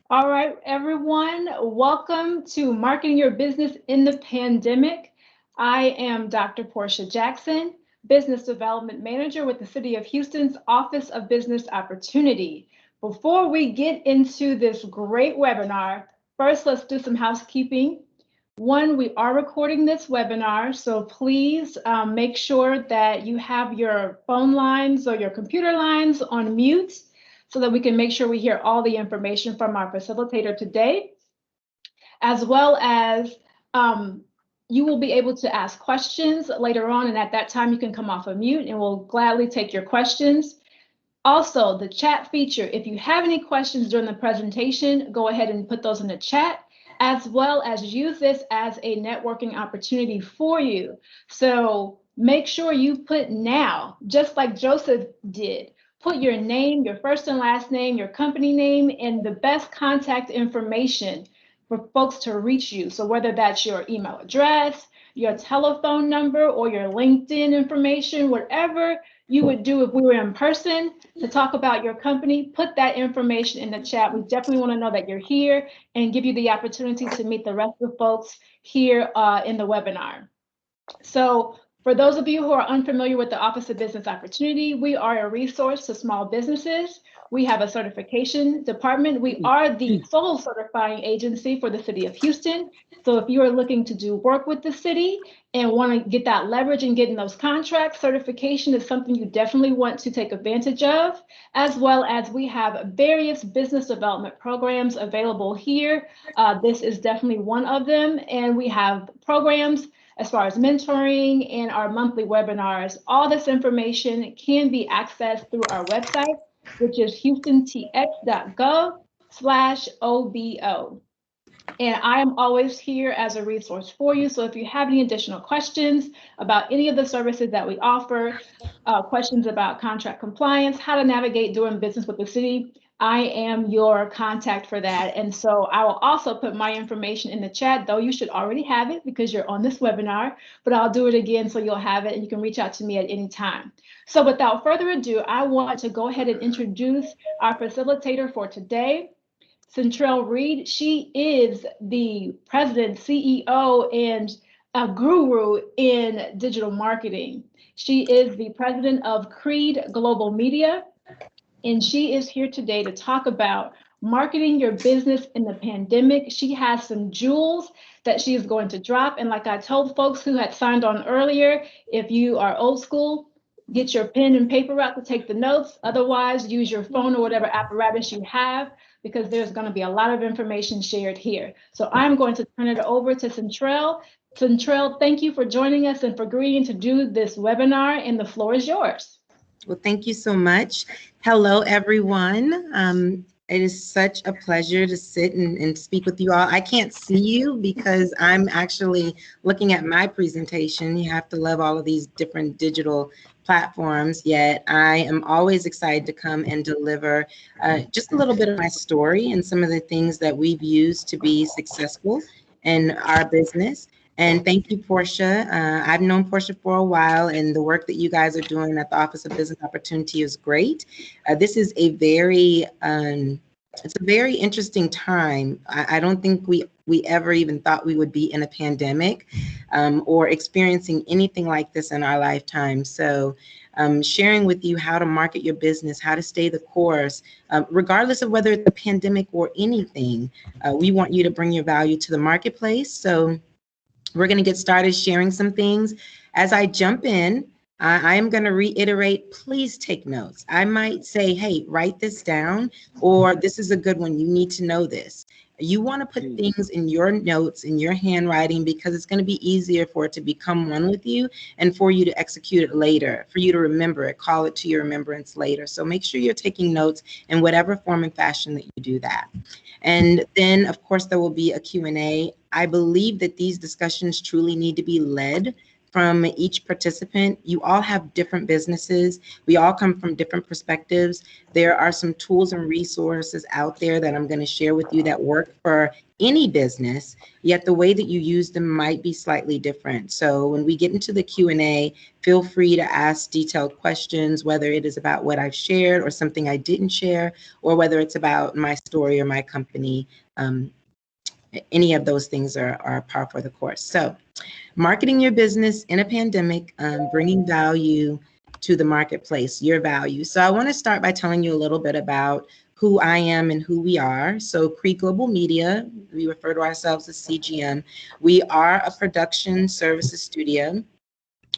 All right, everyone, welcome to Marketing Your Business in the Pandemic. I am Dr. Porscha Jackson, Business Development Manager with the City of Houston's Office of Business Opportunity. Before we get into this great webinar, first let's do some housekeeping. One, we are recording this webinar, so please make sure that you have your phone lines or your computer lines on mute so that we can make sure we hear all the information from our facilitator today, as well as you will be able to ask questions later on, and at that time you can come off of mute and we'll gladly take your questions. Also, the chat feature, if you have any questions during the presentation, go ahead and put those in the chat, as well as use this as a networking opportunity for you. So make sure you put now, just like Joseph did. Put your name, your first and last name, your company name, and the best contact information for folks to reach you. So whether that's your email address, your telephone number, or your LinkedIn information, whatever you would do if we were in person to talk about your company, put that information in the chat. We definitely want to know that you're here and give you the opportunity to meet the rest of the folks here in the webinar. So for those of you who are unfamiliar with the Office of Business Opportunity, we are a resource to small businesses. We have a certification department. We are the sole certifying agency for the City of Houston. So if you are looking to do work with the city and want to get that leverage and getting those contracts, certification is something you definitely want to take advantage of, as well as we have various business development programs available here. This is definitely one of them, and we have programs as far as mentoring and our monthly webinars. All this information can be accessed through our website, which is houstontx.gov/OBO. And I am always here as a resource for you. So if you have any additional questions about any of the services that we offer, questions about contract compliance, how to navigate doing business with the city, I am your contact for that. And so I will also put my information in the chat, though you should already have it because you're on this webinar, but I'll do it again so you'll have it and you can reach out to me at any time. So without further ado, I want to go ahead and introduce our facilitator for today, Centrell Reed. She is the president, CEO, and a guru in digital marketing. She is the president of Creed Global Media, and she is here today to talk about marketing your business in the pandemic. She has some jewels that she is going to drop. And like I told folks who had signed on earlier, if you are old school, get your pen and paper out to take the notes. Otherwise, use your phone or whatever apparatus you have, because there's going to be a lot of information shared here. So I'm going to turn it over to Centrell. Centrell, thank you for joining us and for agreeing to do this webinar, and the floor is yours. Well, thank you so much. Hello, everyone. It is such a pleasure to sit and speak with you all. I can't see you because I'm actually looking at my presentation. You have to love all of these different digital platforms, yet I am always excited to come and deliver just a little bit of my story and some of the things that we've used to be successful in our business. And thank you, Porscha. I've known Porscha for a while, and the work that you guys are doing at the Office of Business Opportunity is great. This is a very, it's a very interesting time. I don't think we ever even thought we would be in a pandemic or experiencing anything like this in our lifetime. So sharing with you how to market your business, how to stay the course, regardless of whether it's a pandemic or anything. We want you to bring your value to the marketplace. So we're going to get started sharing some things. As I jump in, I am going to reiterate, please take notes. I might say, hey, write this down, or this is a good one. You need to know this. You want to put things in your notes, in your handwriting, because it's going to be easier for it to become one with you and for you to execute it later, for you to remember it, call it to your remembrance later. So make sure you're taking notes in whatever form and fashion that you do that. And then, of course, there will be a Q&A. I believe that these discussions truly need to be led from each participant. You all have different businesses. We all come from different perspectives. There are some tools and resources out there that I'm going to share with you that work for any business, yet the way that you use them might be slightly different. So when we get into the Q&A, feel free to ask detailed questions, whether it is about what I've shared or something I didn't share, or whether it's about my story or my company. Any of those things are par for the course. So marketing your business in a pandemic, bringing value to the marketplace, your value. So I want to start by telling you a little bit about who I am and who we are. So Cree Global Media, we refer to ourselves as CGM. We are a production services studio.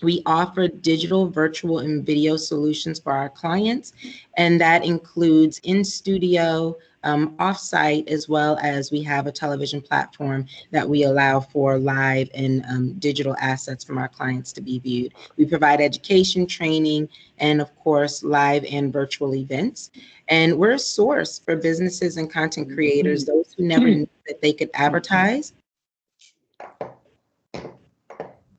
We offer digital, virtual, and video solutions for our clients, and that includes in-studio, off-site, as well as we have a television platform that we allow for live and digital assets from our clients to be viewed. We provide education, training, and of course, live and virtual events. And we're a source for businesses and content creators, those who never knew that they could advertise,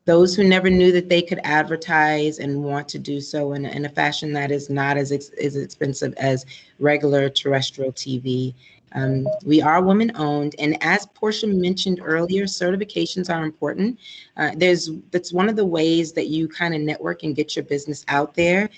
those who never knew that they could advertise and want to do so in a fashion that is not as expensive as regular terrestrial TV. We are women owned, and as Porscha mentioned earlier, certifications are important. That's one of the ways that you kind of network and get your business out there.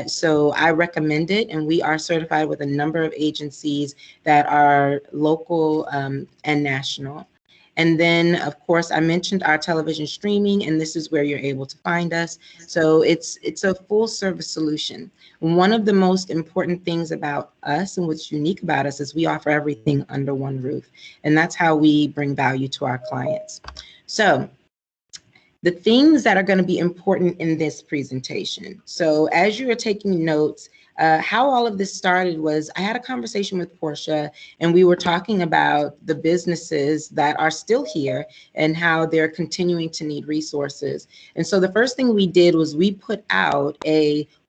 So I recommend it, and we are certified with a number of agencies that are local and national. And then, of course, I mentioned our television streaming, and this is where you're able to find us. So it's a full service solution. One of the most important things about us and what's unique about us is we offer everything under one roof. And that's how we bring value to our clients. So the things that are going to be important in this presentation. So as you are taking notes, how all of this started was I had a conversation with Porscha, and we were talking about the businesses that are still here and how they're continuing to need resources. And so the first thing we did was we put out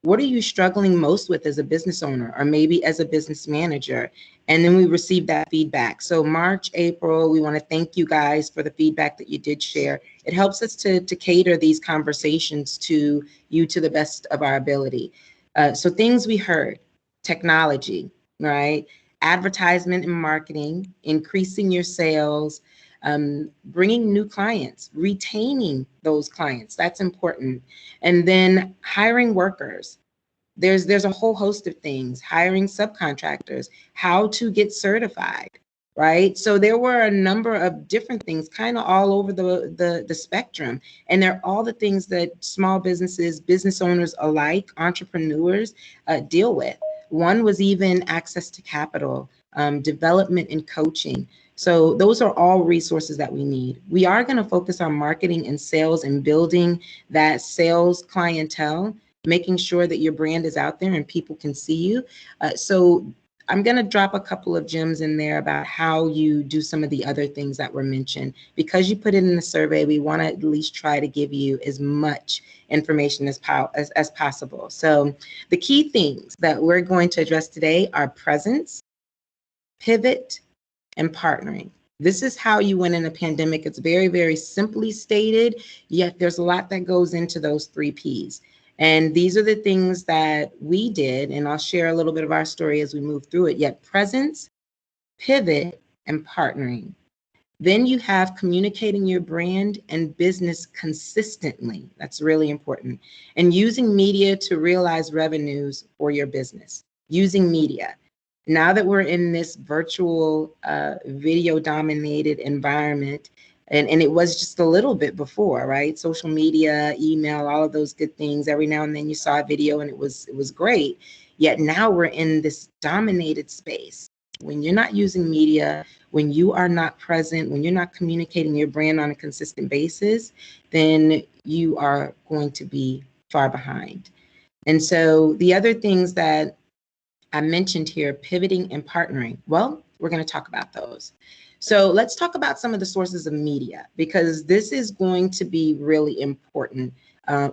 what are you struggling most with as a business owner or maybe as a business manager? And then we received that feedback. So March, April, we want to thank you guys for the feedback that you did share. It helps us to cater these conversations to you to the best of our ability. So things we heard: technology, right? Advertisement and marketing, increasing your sales, bringing new clients, retaining those clients. That's important. And then hiring workers. There's a whole host of things, hiring subcontractors, how to get certified, right? So there were a number of different things kind of all over the spectrum. And they're all the things that small businesses, business owners alike, entrepreneurs deal with. One was even access to capital, development and coaching. So those are all resources that we need. We are going to focus on marketing and sales and building that sales clientele, making sure that your brand is out there and people can see you. So I'm going to drop a couple of gems in there about how you do some of the other things that were mentioned. Because you put it in the survey, we want to at least try to give you as much information as possible. So the key things that we're going to address today are presence, pivot, and partnering. This is how you win in a pandemic. It's very, very simply stated, yet there's a lot that goes into those 3 Ps. And these are the things that we did, and I'll share a little bit of our story as we move through it. Yet presence, pivot, and partnering. Then you have communicating your brand and business consistently. That's really important. And using media to realize revenues for your business. Using media. Now that we're in this virtual video dominated environment, and it was just a little bit before, right? Social media, email, all of those good things. Every now and then you saw a video and it was great. Yet now we're in this dominated space. When you're not using media, when you are not present, when you're not communicating your brand on a consistent basis, then you are going to be far behind. And so the other things that I mentioned here, pivoting and partnering. Well, we're going to talk about those. So let's talk about some of the sources of media, because this is going to be really important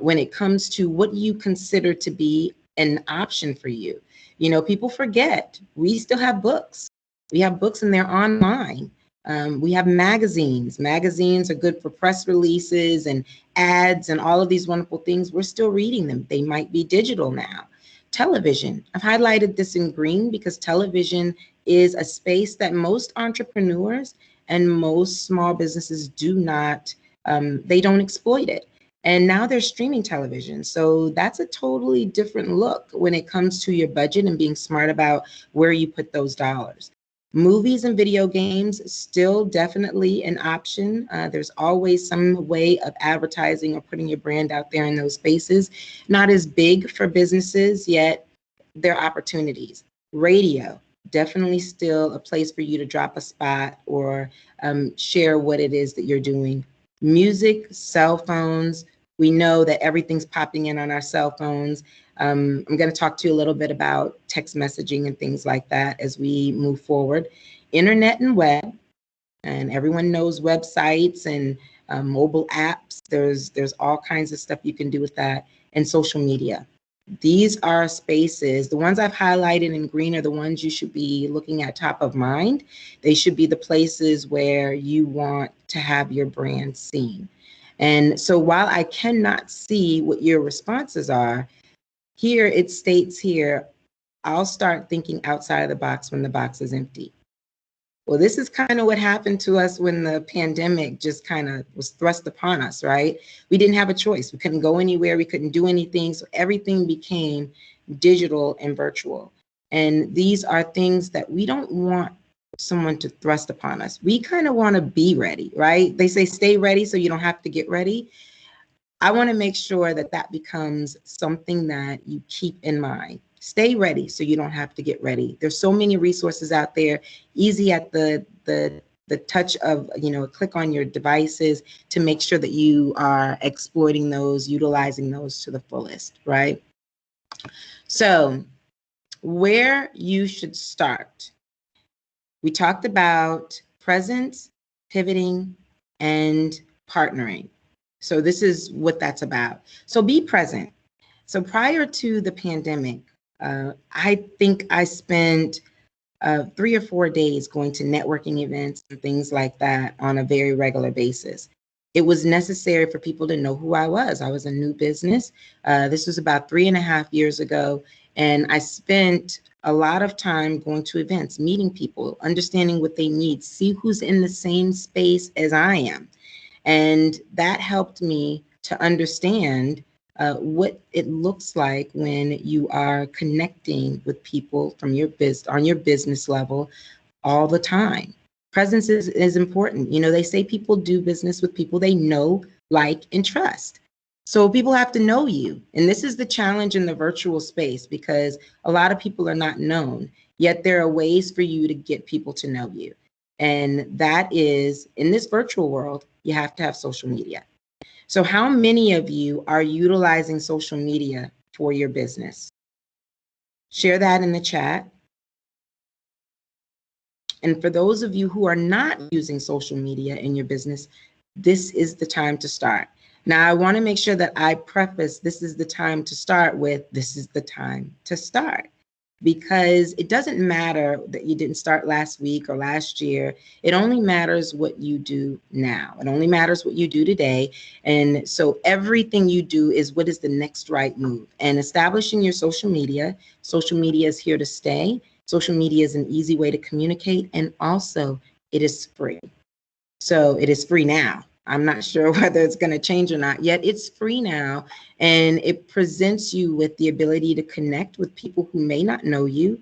when it comes to what you consider to be an option for you. You know, people forget we still have books. We have books and they're online. We have magazines. Magazines are good for press releases and ads and all of these wonderful things. We're still reading them. They might be digital now. Television. I've highlighted this in green because television is a space that most entrepreneurs and most small businesses do not, they don't exploit it. And now they're streaming television. So that's a totally different look when it comes to your budget and being smart about where you put those dollars. Movies and video games, still definitely an option. There's always some way of advertising or putting your brand out there in those spaces. Not as big for businesses, yet there are opportunities. Radio, definitely still a place for you to drop a spot or share what it is that you're doing. Music, cell phones. We know that everything's popping in on our cell phones. I'm going to talk to you a little bit about text messaging and things like that as we move forward. Internet and web, and everyone knows websites and mobile apps. There's all kinds of stuff you can do with that, and social media. These are spaces, the ones I've highlighted in green are the ones you should be looking at top of mind. They should be the places where you want to have your brand seen. And so while I cannot see what your responses are, here it states here, I'll start thinking outside of the box when the box is empty. Well, this is kind of what happened to us when the pandemic just kind of was thrust upon us, right? We didn't have a choice. We couldn't go anywhere. We couldn't do anything. So everything became digital and virtual. And these are things that we don't want someone to thrust upon us. We kind of want to be ready, right? They say stay ready so you don't have to get ready. I want to make sure that that becomes something that you keep in mind. Stay ready so you don't have to get ready. There's so many resources out there, easy at the touch of, a click on your devices to make sure that you are exploiting those, utilizing those to the fullest, right? So where you should start. We talked about presence, pivoting, and partnering. So this is what that's about. So be present. So prior to the pandemic, I think I spent 3 or 4 days going to networking events and things like that on a very regular basis. It was necessary for people to know who I was. I was a new business. This was about 3.5 years ago. And I spent a lot of time going to events, meeting people, understanding what they need, see who's in the same space as I am. And that helped me to understand what it looks like when you are connecting with people from on your business level all the time. Presence is important. They say people do business with people they know, like, and trust. So people have to know you. And this is the challenge in the virtual space because a lot of people are not known, yet there are ways for you to get people to know you. And that is, in this virtual world, you have to have social media. So how many of you are utilizing social media for your business? Share that in the chat. And for those of you who are not using social media in your business, this is the time to start. Now, I want to make sure that I preface this is the time to start with, this is the time to start. Because it doesn't matter that you didn't start last week or last year. It only matters what you do now. It only matters what you do today. And so everything you do is what is the next right move. And establishing your social media is here to stay. Social media is an easy way to communicate. And also it is free. So it is free now. I'm not sure whether it's going to change or not, yet it's free now. And it presents you with the ability to connect with people who may not know you.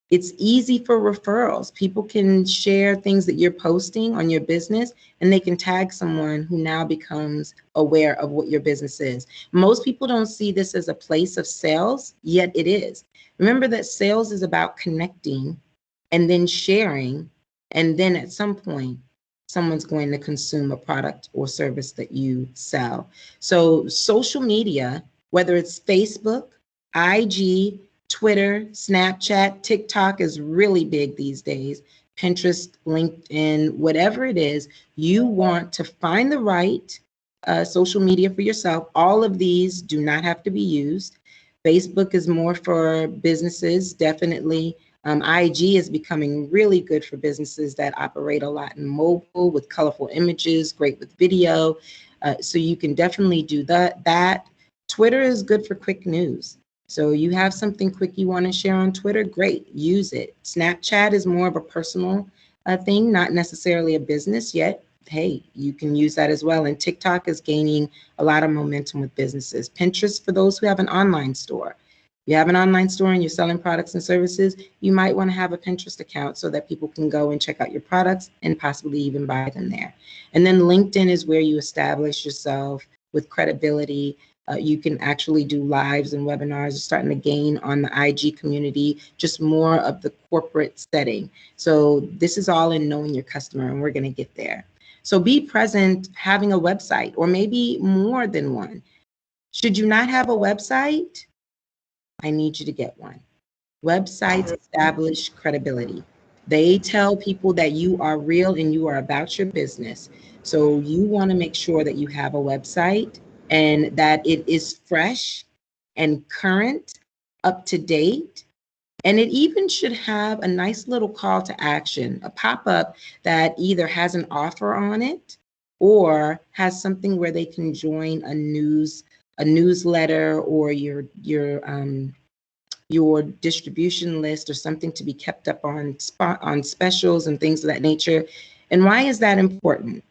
It's easy for referrals. People can share things that you're posting on your business and they can tag someone who now becomes aware of what your business is. Most people don't see this as a place of sales, yet it is. Remember that sales is about connecting and then sharing. And then at some point, someone's going to consume a product or service that you sell. So social media, whether it's Facebook, IG, Twitter, Snapchat, TikTok is really big these days, Pinterest, LinkedIn, whatever it is, you want to find the right social media for yourself. All of these do not have to be used. Facebook is more for businesses, definitely. IG is becoming really good for businesses that operate a lot in mobile with colorful images, great with video. So you can definitely do that. Twitter is good for quick news. So you have something quick you want to share on Twitter, great, use it. Snapchat is more of a personal thing, not necessarily a business yet. Hey, you can use that as well. And TikTok is gaining a lot of momentum with businesses. Pinterest for those who have an online store. You have an online store and you're selling products and services, you might want to have a Pinterest account so that people can go and check out your products and possibly even buy them there. And then LinkedIn is where you establish yourself with credibility. You can actually do lives and webinars. You're starting to gain on the IG community, just more of the corporate setting. So this is all in knowing your customer, and we're going to get there. So be present, having a website, or maybe more than one. Should you not have a website? I need you to get one. Websites establish credibility. They tell people that you are real and you are about your business. So you want to make sure that you have a website and that it is fresh and current, up to date. And it even should have a nice little call to action, a pop-up that either has an offer on it or has something where they can join a newsletter or your distribution list or something to be kept up on specials and things of that nature. And why is that important?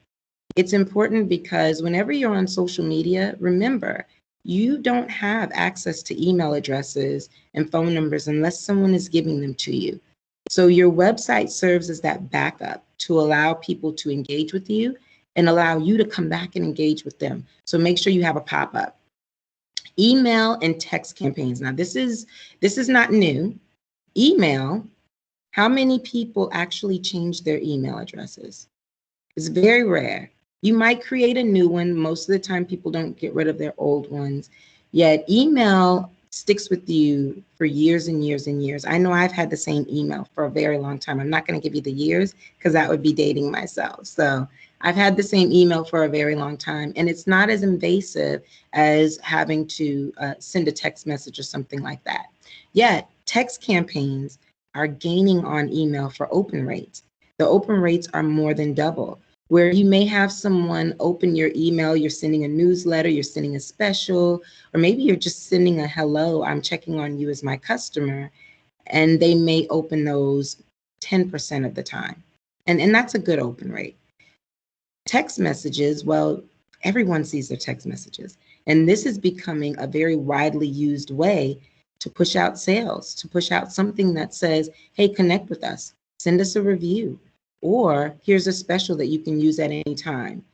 It's important because whenever you're on social media, remember, you don't have access to email addresses and phone numbers unless someone is giving them to you. So your website serves as that backup to allow people to engage with you and allow you to come back and engage with them. So make sure you have a pop-up. Email and text campaigns. Now, this is not new. Email, how many people actually change their email addresses? It's very rare. You might create a new one. Most of the time, people don't get rid of their old ones. Yet email sticks with you for years and years and years. I know I've had the same email for a very long time. I'm not going to give you the years because that would be dating myself. So I've had the same email for a very long time, and it's not as invasive as having to send a text message or something like that. Yet text campaigns are gaining on email for open rates. The open rates are more than double, where you may have someone open your email, you're sending a newsletter, you're sending a special, or maybe you're just sending a hello, I'm checking on you as my customer, and they may open those 10% of the time. And that's a good open rate. Text messages, well, everyone sees their text messages. And this is becoming a very widely used way to push out sales, to push out something that says, hey, connect with us, send us a review, or here's a special that you can use at any time.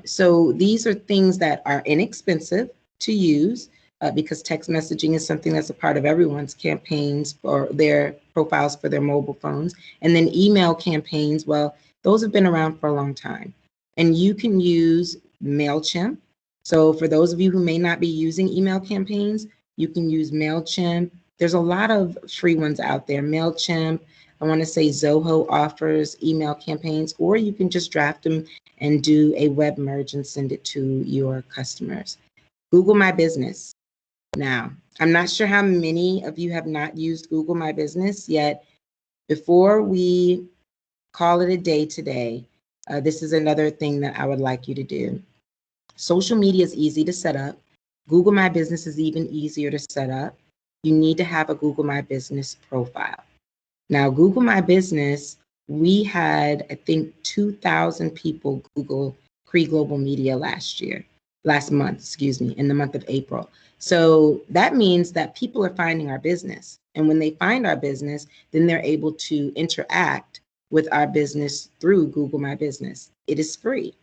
So these are things that are inexpensive to use because text messaging is something that's a part of everyone's campaigns or their profiles for their mobile phones. And then email campaigns, well, those have been around for a long time. And you can use MailChimp. So for those of you who may not be using email campaigns, you can use MailChimp. There's a lot of free ones out there. MailChimp, I want to say Zoho offers email campaigns, or you can just draft them and do a web merge and send it to your customers. Google My Business. Now, I'm not sure how many of you have not used Google My Business yet. Before we call it a day today, this is another thing that I would like you to do. Social media is easy to set up. Google My Business is even easier to set up. You need to have a Google My Business profile. Now, Google My Business, we had, I think, 2,000 people Google Cree Global Media last month, in the month of April. So that means that people are finding our business. And when they find our business, then they're able to interact with our business through Google My Business. It is free.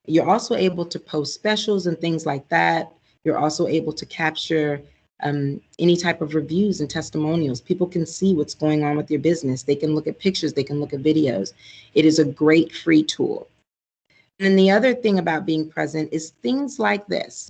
You're also able to post specials and things like that. You're also able to capture any type of reviews and testimonials. People can see what's going on with your business. They can look at pictures, they can look at videos. It is a great free tool. And then the other thing about being present is things like this: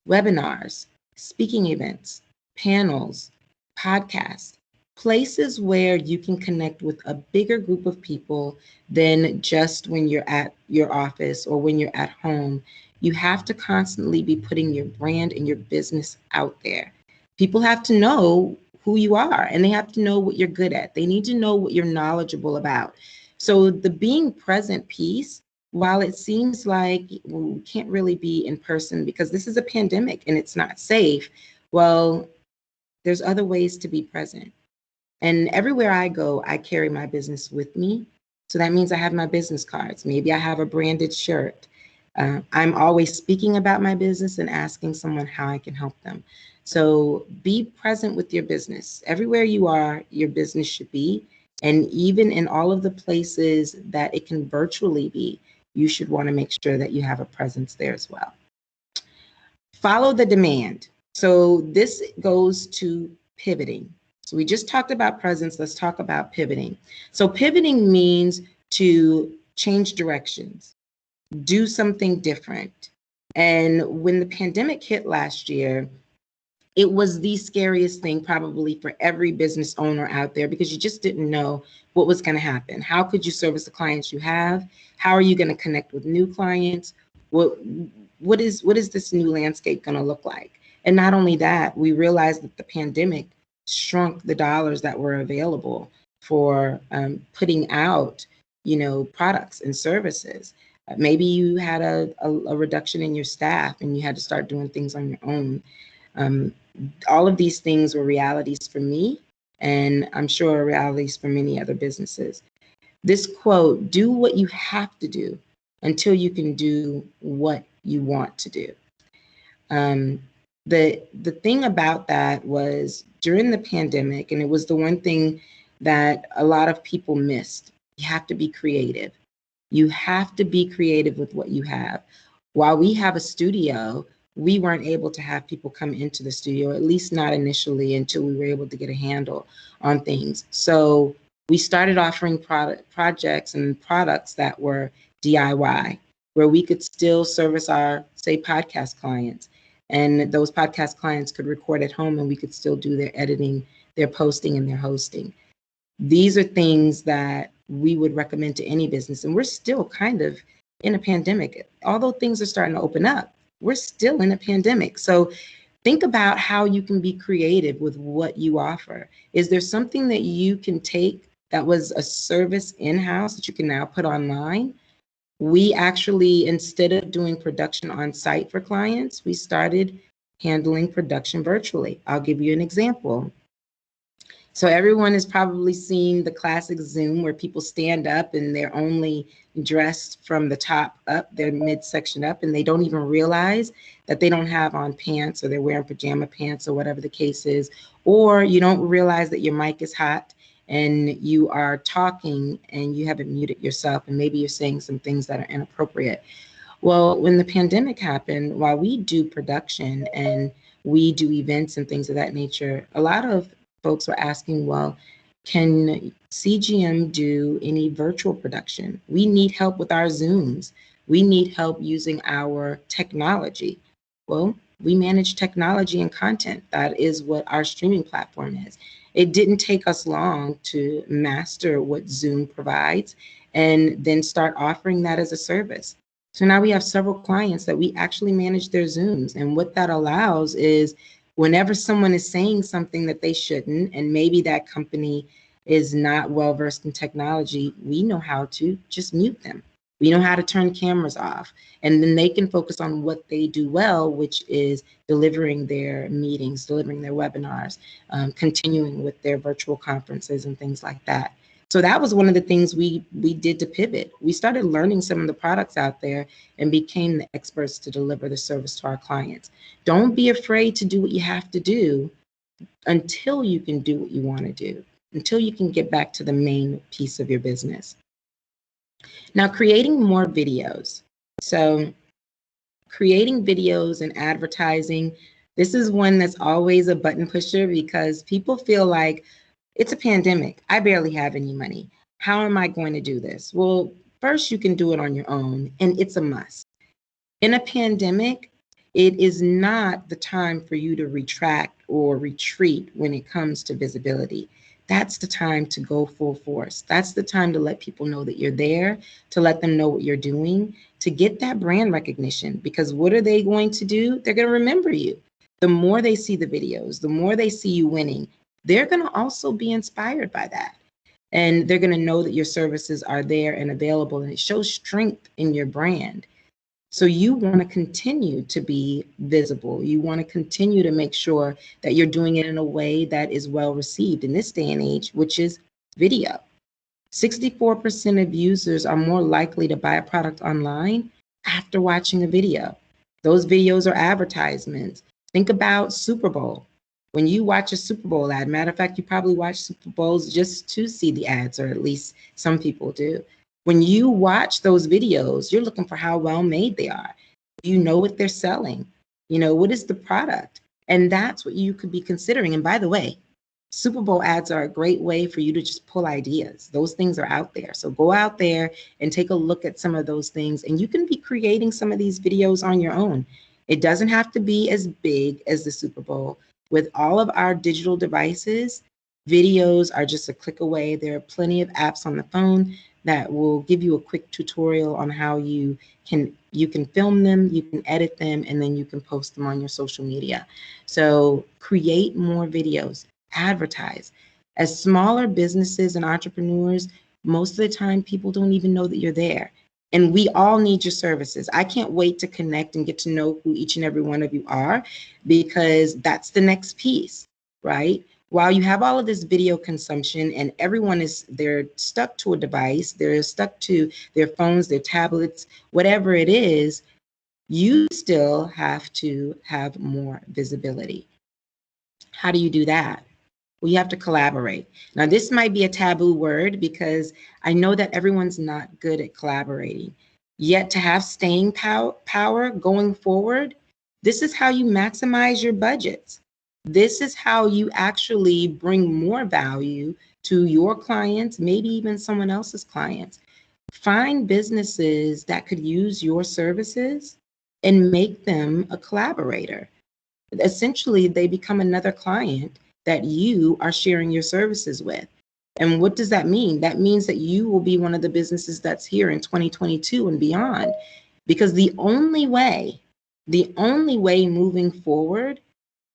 webinars, speaking events, panels, podcasts, places where you can connect with a bigger group of people than just when you're at your office or when you're at home. You have to constantly be putting your brand and your business out there. People have to know who you are, and they have to know what you're good at. They need to know what you're knowledgeable about. So the being present piece, while it seems like we can't really be in person because this is a pandemic and it's not safe, well, there's other ways to be present. And everywhere I go, I carry my business with me. So that means I have my business cards. Maybe I have a branded shirt. I'm always speaking about my business and asking someone how I can help them. So be present with your business. Everywhere you are, your business should be. And even in all of the places that it can virtually be, you should want to make sure that you have a presence there as well. Follow the demand. So this goes to pivoting. So we just talked about presence. Let's talk about pivoting. So pivoting means to change directions, do something different. And when the pandemic hit last year, it was the scariest thing probably for every business owner out there because you just didn't know what was going to happen. How could you service the clients you have? How are you going to connect with new clients? What is this new landscape going to look like? And not only that, we realized that the pandemic shrunk the dollars that were available for putting out, products and services. Maybe you had a reduction in your staff and you had to start doing things on your own. All of these things were realities for me, and I'm sure realities for many other businesses. This quote, do what you have to do until you can do what you want to do. The thing about that was during the pandemic, and it was the one thing that a lot of people missed, you have to be creative. You have to be creative with what you have. While we have a studio, we weren't able to have people come into the studio, at least not initially, until we were able to get a handle on things. So we started offering projects and products that were DIY, where we could still service our, say, podcast clients. And those podcast clients could record at home and we could still do their editing, their posting, and their hosting. These are things that we would recommend to any business. And we're still kind of in a pandemic. Although things are starting to open up, we're still in a pandemic. So think about how you can be creative with what you offer. Is there something that you can take that was a service in-house that you can now put online? We actually, instead of doing production on site for clients, we started handling production virtually. I'll give you an example. So everyone has probably seen the classic Zoom where people stand up and they're only dressed from the top up, their midsection up, and they don't even realize that they don't have on pants, or they're wearing pajama pants, or whatever the case is. Or you don't realize that your mic is hot and you are talking and you haven't muted yourself, and maybe you're saying some things that are inappropriate. Well, when the pandemic happened, while we do production and we do events and things of that nature, a lot of folks were asking, well, can CGM do any virtual production? We need help with our Zooms. We need help using our technology. Well, we manage technology and content. That is what our streaming platform is. It didn't take us long to master what Zoom provides and then start offering that as a service. So now we have several clients that we actually manage their Zooms. And what that allows is whenever someone is saying something that they shouldn't, and maybe that company is not well versed in technology, we know how to just mute them. We know how to turn cameras off, and then they can focus on what they do well, which is delivering their meetings, delivering their webinars, continuing with their virtual conferences and things like that. So that was one of the things we did to pivot. We started learning some of the products out there and became the experts to deliver the service to our clients. Don't be afraid to do what you have to do until you can do what you want to do, until you can get back to the main piece of your business. Now, creating more videos. So creating videos and advertising, this is one that's always a button pusher because people feel like, it's a pandemic. I barely have any money. How am I going to do this? Well, first you can do it on your own, and it's a must. In a pandemic, it is not the time for you to retract or retreat when it comes to visibility. That's the time to go full force. That's the time to let people know that you're there, to let them know what you're doing, to get that brand recognition. Because what are they going to do? They're going to remember you. The more they see the videos, the more they see you winning, they're going to also be inspired by that. And they're going to know that your services are there and available, and it shows strength in your brand. So you want to continue to be visible. You want to continue to make sure that you're doing it in a way that is well received in this day and age, which is video. 64% of users are more likely to buy a product online after watching a video. Those videos are advertisements. Think about Super Bowl. When you watch a Super Bowl ad, matter of fact, you probably watch Super Bowls just to see the ads, or at least some people do. When you watch those videos, you're looking for how well made they are. You know what they're selling. You know, what is the product? And that's what you could be considering. And by the way, Super Bowl ads are a great way for you to just pull ideas. Those things are out there. So go out there and take a look at some of those things, and you can be creating some of these videos on your own. It doesn't have to be as big as the Super Bowl. With all of our digital devices, videos are just a click away. There are plenty of apps on the phone that will give you a quick tutorial on how you can film them, you can edit them, and then you can post them on your social media. So create more videos, advertise. As smaller businesses and entrepreneurs, most of the time people don't even know that you're there. And we all need your services. I can't wait to connect and get to know who each and every one of you are, because that's the next piece, right? While you have all of this video consumption and they're stuck to a device, they're stuck to their phones, their tablets, whatever it is, you still have to have more visibility. How do you do that? Well, you have to collaborate. Now, this might be a taboo word because I know that everyone's not good at collaborating. Yet to have staying power going forward, this is how you maximize your budgets. This is how you actually bring more value to your clients, maybe even someone else's clients. Find businesses that could use your services and make them a collaborator. Essentially, they become another client that you are sharing your services with. And what does that mean? That means that you will be one of the businesses that's here in 2022 and beyond. Because the only way moving forward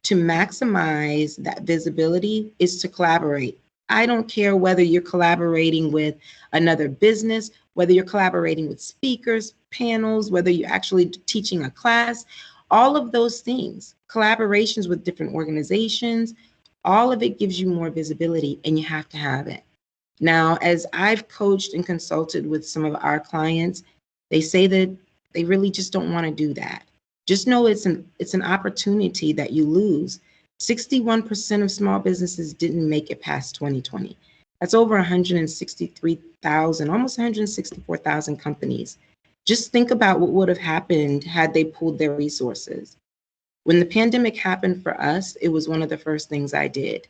to maximize that visibility is to collaborate. I don't care whether you're collaborating with another business, whether you're collaborating with speakers, panels, whether you're actually teaching a class, all of those things, collaborations with different organizations, all of it gives you more visibility, and you have to have it. Now, as I've coached and consulted with some of our clients, they say that they really just don't want to do that. Just know it's an opportunity that you lose. 61% of small businesses didn't make it past 2020. That's over 163,000, almost 164,000 companies. Just think about what would have happened had they pulled their resources. When the pandemic happened for us, it was one of the first things I did.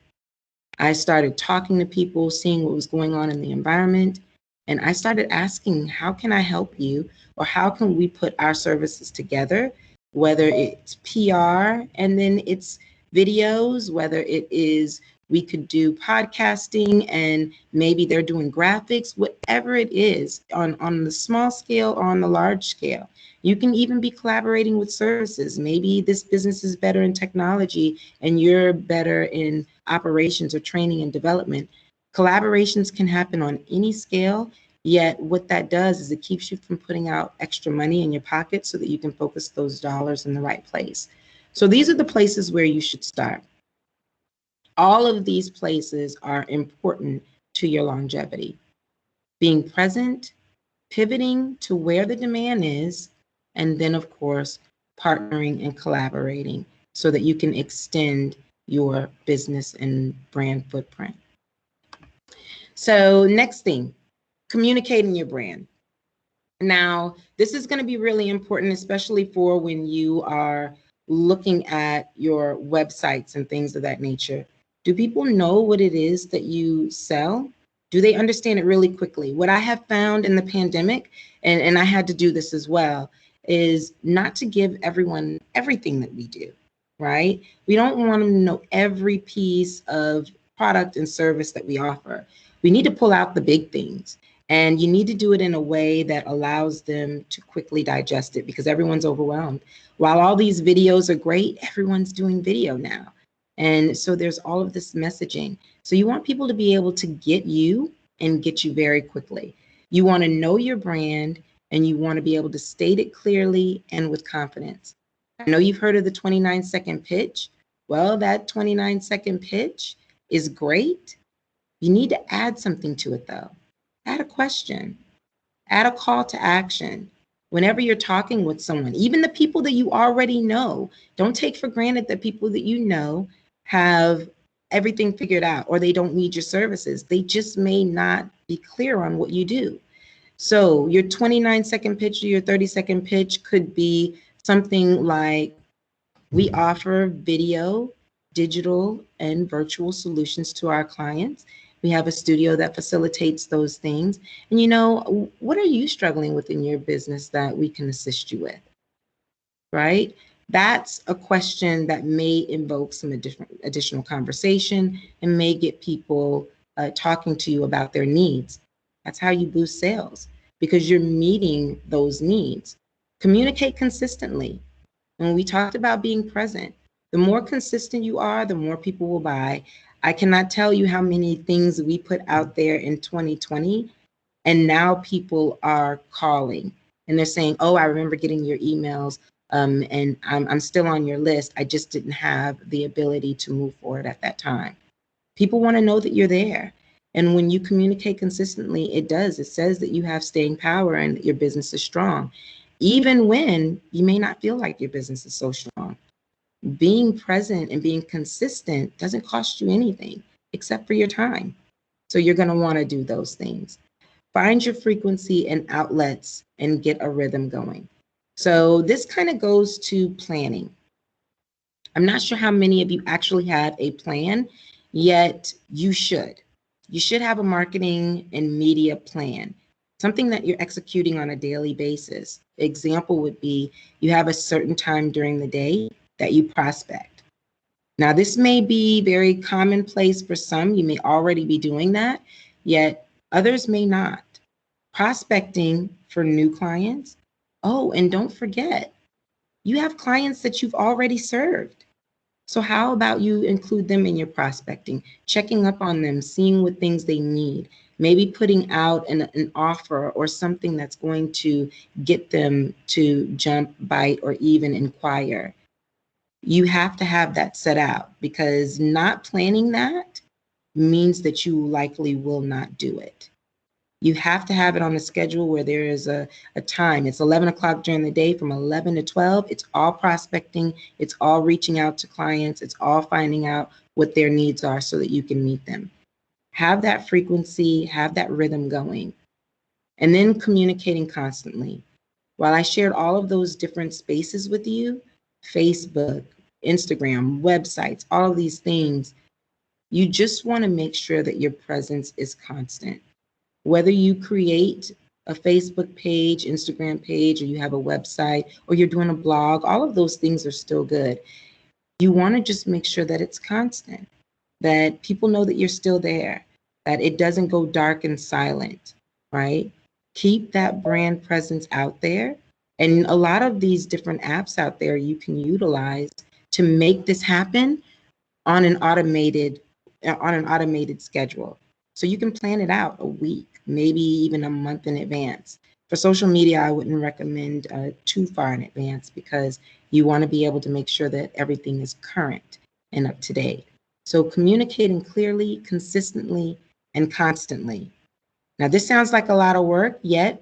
I started talking to people, seeing what was going on in the environment, and I started asking, how can I help you? Or how can we put our services together, whether it's PR and then it's videos, whether it is we could do podcasting and maybe they're doing graphics, whatever it is, on the small scale or on the large scale. You can even be collaborating with services. Maybe this business is better in technology and you're better in operations or training and development. Collaborations can happen on any scale, yet what that does is it keeps you from putting out extra money in your pocket so that you can focus those dollars in the right place. So these are the places where you should start. All of these places are important to your longevity. Being present, pivoting to where the demand is, and then, of course, partnering and collaborating so that you can extend your business and brand footprint. So next thing, communicating your brand. Now, this is going to be really important, especially for when you are looking at your websites and things of that nature. Do people know what it is that you sell? Do they understand it really quickly? What I have found in the pandemic, and I had to do this as well, is not to give everyone everything that we do, right? We don't want them to know every piece of product and service that we offer. We need to pull out the big things. And you need to do it in a way that allows them to quickly digest it, because everyone's overwhelmed. While all these videos are great, everyone's doing video now. And so there's all of this messaging. So you want people to be able to get you and get you very quickly. You want to know your brand and you want to be able to state it clearly and with confidence. I know you've heard of the 29-second pitch. Well, that 29-second pitch is great. You need to add something to it though. Add a question, add a call to action. Whenever you're talking with someone, even the people that you already know, don't take for granted that people that you know have everything figured out or they don't need your services. They just may not be clear on what you do. So your 29-second pitch or your 30-second pitch could be something like, we offer video, digital, and virtual solutions to our clients. We have a studio that facilitates those things. And what are you struggling with in your business that we can assist you with? Right? That's a question that may invoke some additional conversation and may get people talking to you about their needs. That's how you boost sales, because you're meeting those needs. Communicate consistently. When we talked about being present, the more consistent you are, the more people will buy. I cannot tell you how many things we put out there in 2020, and now people are calling and they're saying, oh, I remember getting your emails, and I'm still on your list. I just didn't have the ability to move forward at that time. People want to know that you're there. And when you communicate consistently, it says that you have staying power and that your business is strong, even when you may not feel like your business is so strong. Being present and being consistent doesn't cost you anything except for your time. So you're going to want to do those things. Find your frequency and outlets and get a rhythm going. So this kind of goes to planning. I'm not sure how many of you actually have a plan, yet you should. You should have a marketing and media plan, something that you're executing on a daily basis. Example would be, you have a certain time during the day that you prospect. Now, this may be very commonplace for some. You may already be doing that, yet others may not. Prospecting for new clients. Oh, and don't forget, you have clients that you've already served. So how about you include them in your prospecting, checking up on them, seeing what things they need, maybe putting out an offer or something that's going to get them to jump, bite, or even inquire. You have to have that set out, because not planning that means that you likely will not do it. You have to have it on a schedule where there is a time. It's 11 o'clock during the day, from 11 to 12. It's all prospecting. It's all reaching out to clients. It's all finding out what their needs are so that you can meet them. Have that frequency, have that rhythm going, and then communicating constantly. While I shared all of those different spaces with you, Facebook, Instagram, websites, all of these things, you just want to make sure that your presence is constant. Whether you create a Facebook page, Instagram page, or you have a website, or you're doing a blog, all of those things are still good. You want to just make sure that it's constant, that people know that you're still there, that it doesn't go dark and silent, right? Keep that brand presence out there. And a lot of these different apps out there you can utilize to make this happen on an automated schedule. So you can plan it out a week, maybe even a month in advance. For social media, I wouldn't recommend too far in advance, because you want to be able to make sure that everything is current and up to date. So communicating clearly, consistently, and constantly. Now, this sounds like a lot of work, yet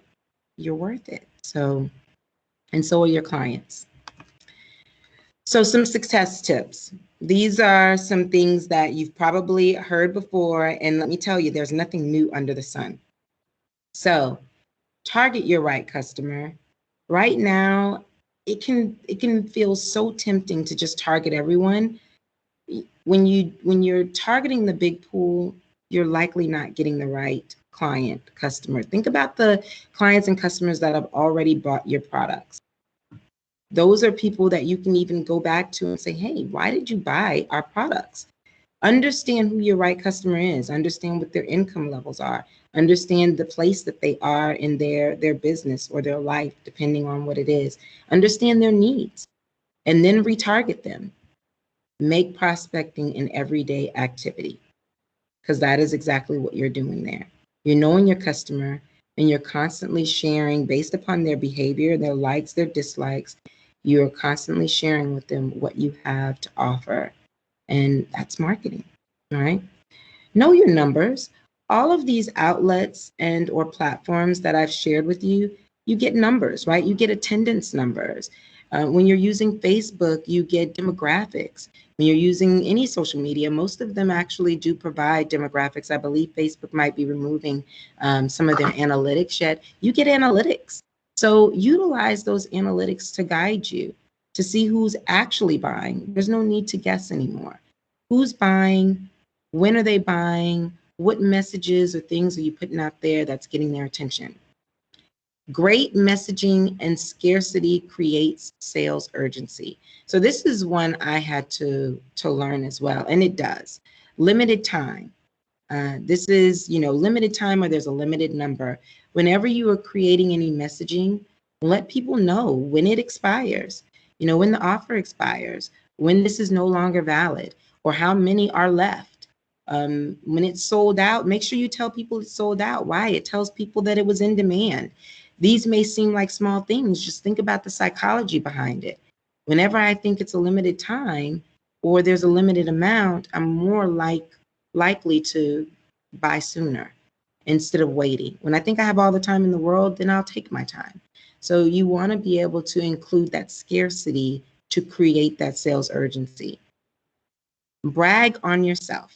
you're worth it. And so are your clients. So some success tips. These are some things that you've probably heard before, and let me tell you, there's nothing new under the sun. So target your right customer. Right now, it can feel so tempting to just target everyone. When you're targeting the big pool, you're likely not getting the right customer. Think about the clients and customers that have already bought your products. Those are people that you can even go back to and say, hey, why did you buy our products? Understand who your right customer is. Understand what their income levels are. Understand the place that they are in their business or their life, depending on what it is. Understand their needs, and then retarget them. Make prospecting an everyday activity, because that is exactly what you're doing there. You're knowing your customer and you're constantly sharing based upon their behavior, their likes, their dislikes. You're constantly sharing with them what you have to offer. And that's marketing, all right? Know your numbers. All of these outlets and or platforms that I've shared with you, you get numbers, right? You get attendance numbers. When you're using Facebook, you get demographics. When you're using any social media, most of them actually do provide demographics. I believe Facebook might be removing some of their analytics yet. You get analytics. So utilize those analytics to guide you to see who's actually buying. There's no need to guess anymore. Who's buying? When are they buying? What messages or things are you putting out there that's getting their attention? Great messaging and scarcity creates sales urgency. So this is one I had to learn as well, and it does. Limited time. This is, limited time, or there's a limited number. Whenever you are creating any messaging, let people know when it expires, when the offer expires, when this is no longer valid, or how many are left. When it's sold out, make sure you tell people it's sold out. Why? It tells people that it was in demand. These may seem like small things. Just think about the psychology behind it. Whenever I think it's a limited time or there's a limited amount, I'm more likely to buy sooner instead of waiting. When I think I have all the time in the world, then I'll take my time. So you want to be able to include that scarcity to create that sales urgency. Brag on yourself.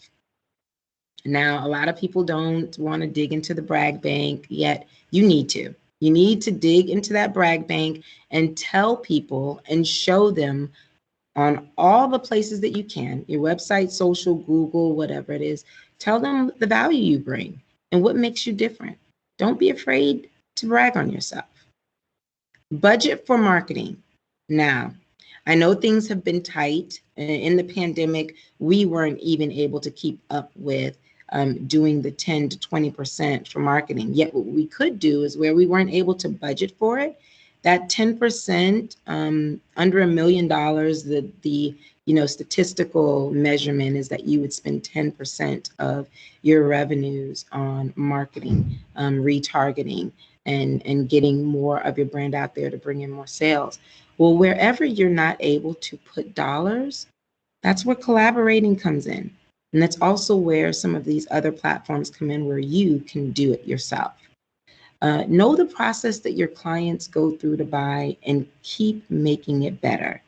Now, a lot of people don't want to dig into the brag bank, yet you need to. You need to dig into that brag bank and tell people and show them on all the places that you can, your website, social, Google, whatever it is. Tell them the value you bring and what makes you different. Don't be afraid to brag on yourself. Budget for marketing. Now, I know things have been tight. In the pandemic, we weren't even able to keep up with doing the 10 to 20% for marketing. Yet what we could do is where we weren't able to budget for it, that 10% under $1 million, the statistical measurement is that you would spend 10% of your revenues on marketing, retargeting, and getting more of your brand out there to bring in more sales. Well, wherever you're not able to put dollars, that's where collaborating comes in. And that's also where some of these other platforms come in where you can do it yourself. Know the process that your clients go through to buy and keep making it better.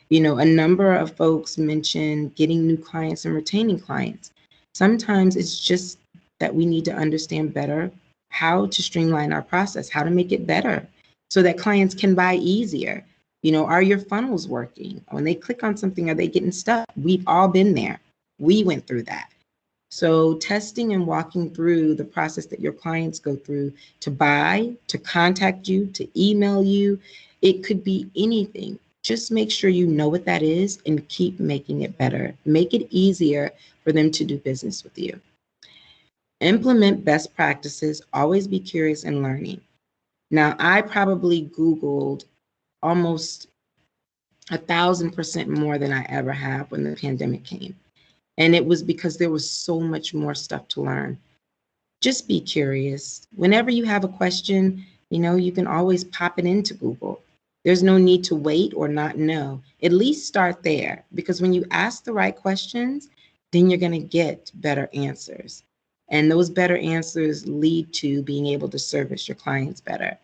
A number of folks mention getting new clients and retaining clients. Sometimes it's just that we need to understand better how to streamline our process, how to make it better so that clients can buy easier. Are your funnels working? When they click on something, are they getting stuck? We've all been there. We went through that. So testing and walking through the process that your clients go through to buy, to contact you, to email you, it could be anything. Just make sure you know what that is and keep making it better. Make it easier for them to do business with you. Implement best practices. Always be curious and learning. Now, I probably Googled almost 1,000% more than I ever have when the pandemic came. And it was because there was so much more stuff to learn. Just be curious. Whenever you have a question, you can always pop it into Google. There's no need to wait or not know. At least start there, because when you ask the right questions, then you're going to get better answers. And those better answers lead to being able to service your clients better.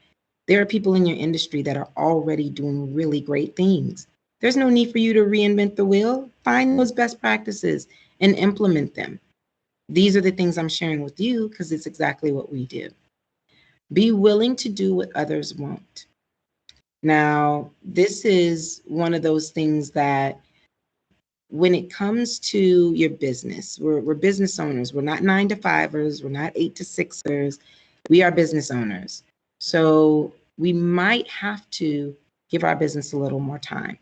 There are people in your industry that are already doing really great things. There's no need for you to reinvent the wheel. Find those best practices and implement them. These are the things I'm sharing with you because it's exactly what we do. Be willing to do what others won't. Now, this is one of those things that when it comes to your business, we're business owners. We're not 9-to-5ers. We're not 8-to-6ers. We are business owners. So we might have to give our business a little more time.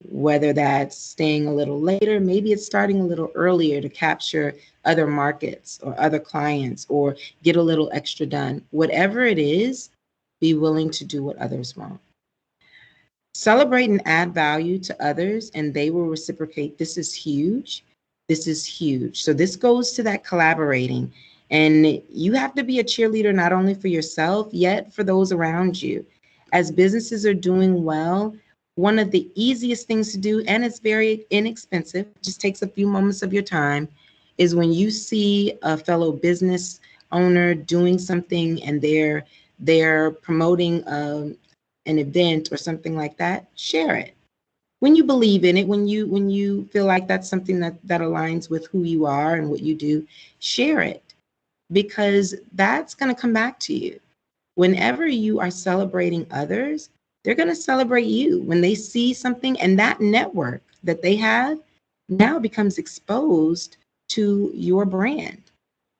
Whether that's staying a little later, maybe it's starting a little earlier to capture other markets or other clients or get a little extra done. Whatever it is, be willing to do what others won't. Celebrate and add value to others, and they will reciprocate. This is huge. This is huge. So this goes to that collaborating. And you have to be a cheerleader not only for yourself, yet for those around you. As businesses are doing well, one of the easiest things to do, and it's very inexpensive, just takes a few moments of your time, is when you see a fellow business owner doing something and they're promoting an event or something like that, share it. When you believe in it, when you feel like that's something that aligns with who you are and what you do, share it, because that's going to come back to you. Whenever you are celebrating others, they're going to celebrate you. When they see something, and that network that they have now becomes exposed to your brand.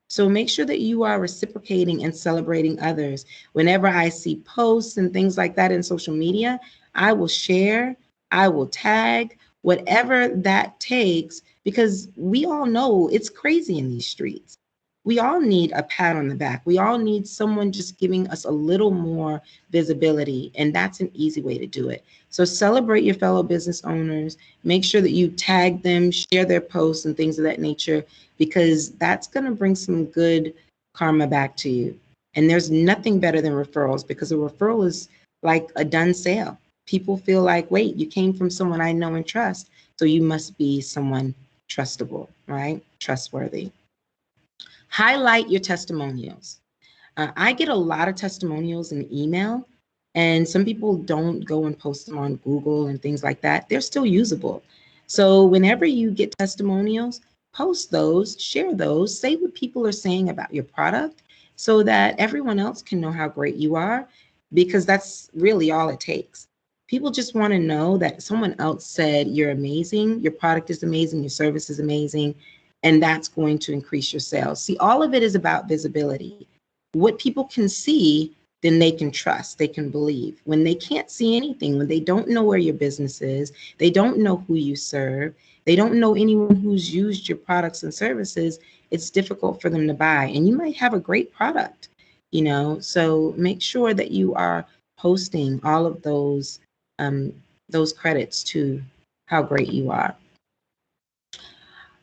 So make sure that you are reciprocating and celebrating others. Whenever I see posts and things like that in social media, I will share, I will tag, whatever that takes, because we all know it's crazy in these streets. We all need a pat on the back. We all need someone just giving us a little more visibility, and that's an easy way to do it. So celebrate your fellow business owners. Make sure that you tag them, share their posts and things of that nature, because that's going to bring some good karma back to you. And there's nothing better than referrals, because a referral is like a done sale. People feel like, wait, you came from someone I know and trust, so you must be someone trustable, right? Trustworthy. Highlight your testimonials. I get a lot of testimonials in email, and some people don't go and post them on Google and things like that. They're still usable. So whenever you get testimonials, post those, share those, say what people are saying about your product so that everyone else can know how great you are, because that's really all it takes. People just want to know that someone else said you're amazing, your product is amazing, your service is amazing, and that's going to increase your sales. See, all of it is about visibility. What people can see, then they can trust, they can believe. When they can't see anything, when they don't know where your business is, they don't know who you serve, they don't know anyone who's used your products and services, it's difficult for them to buy. And you might have a great product, so make sure that you are posting all of those credits to how great you are.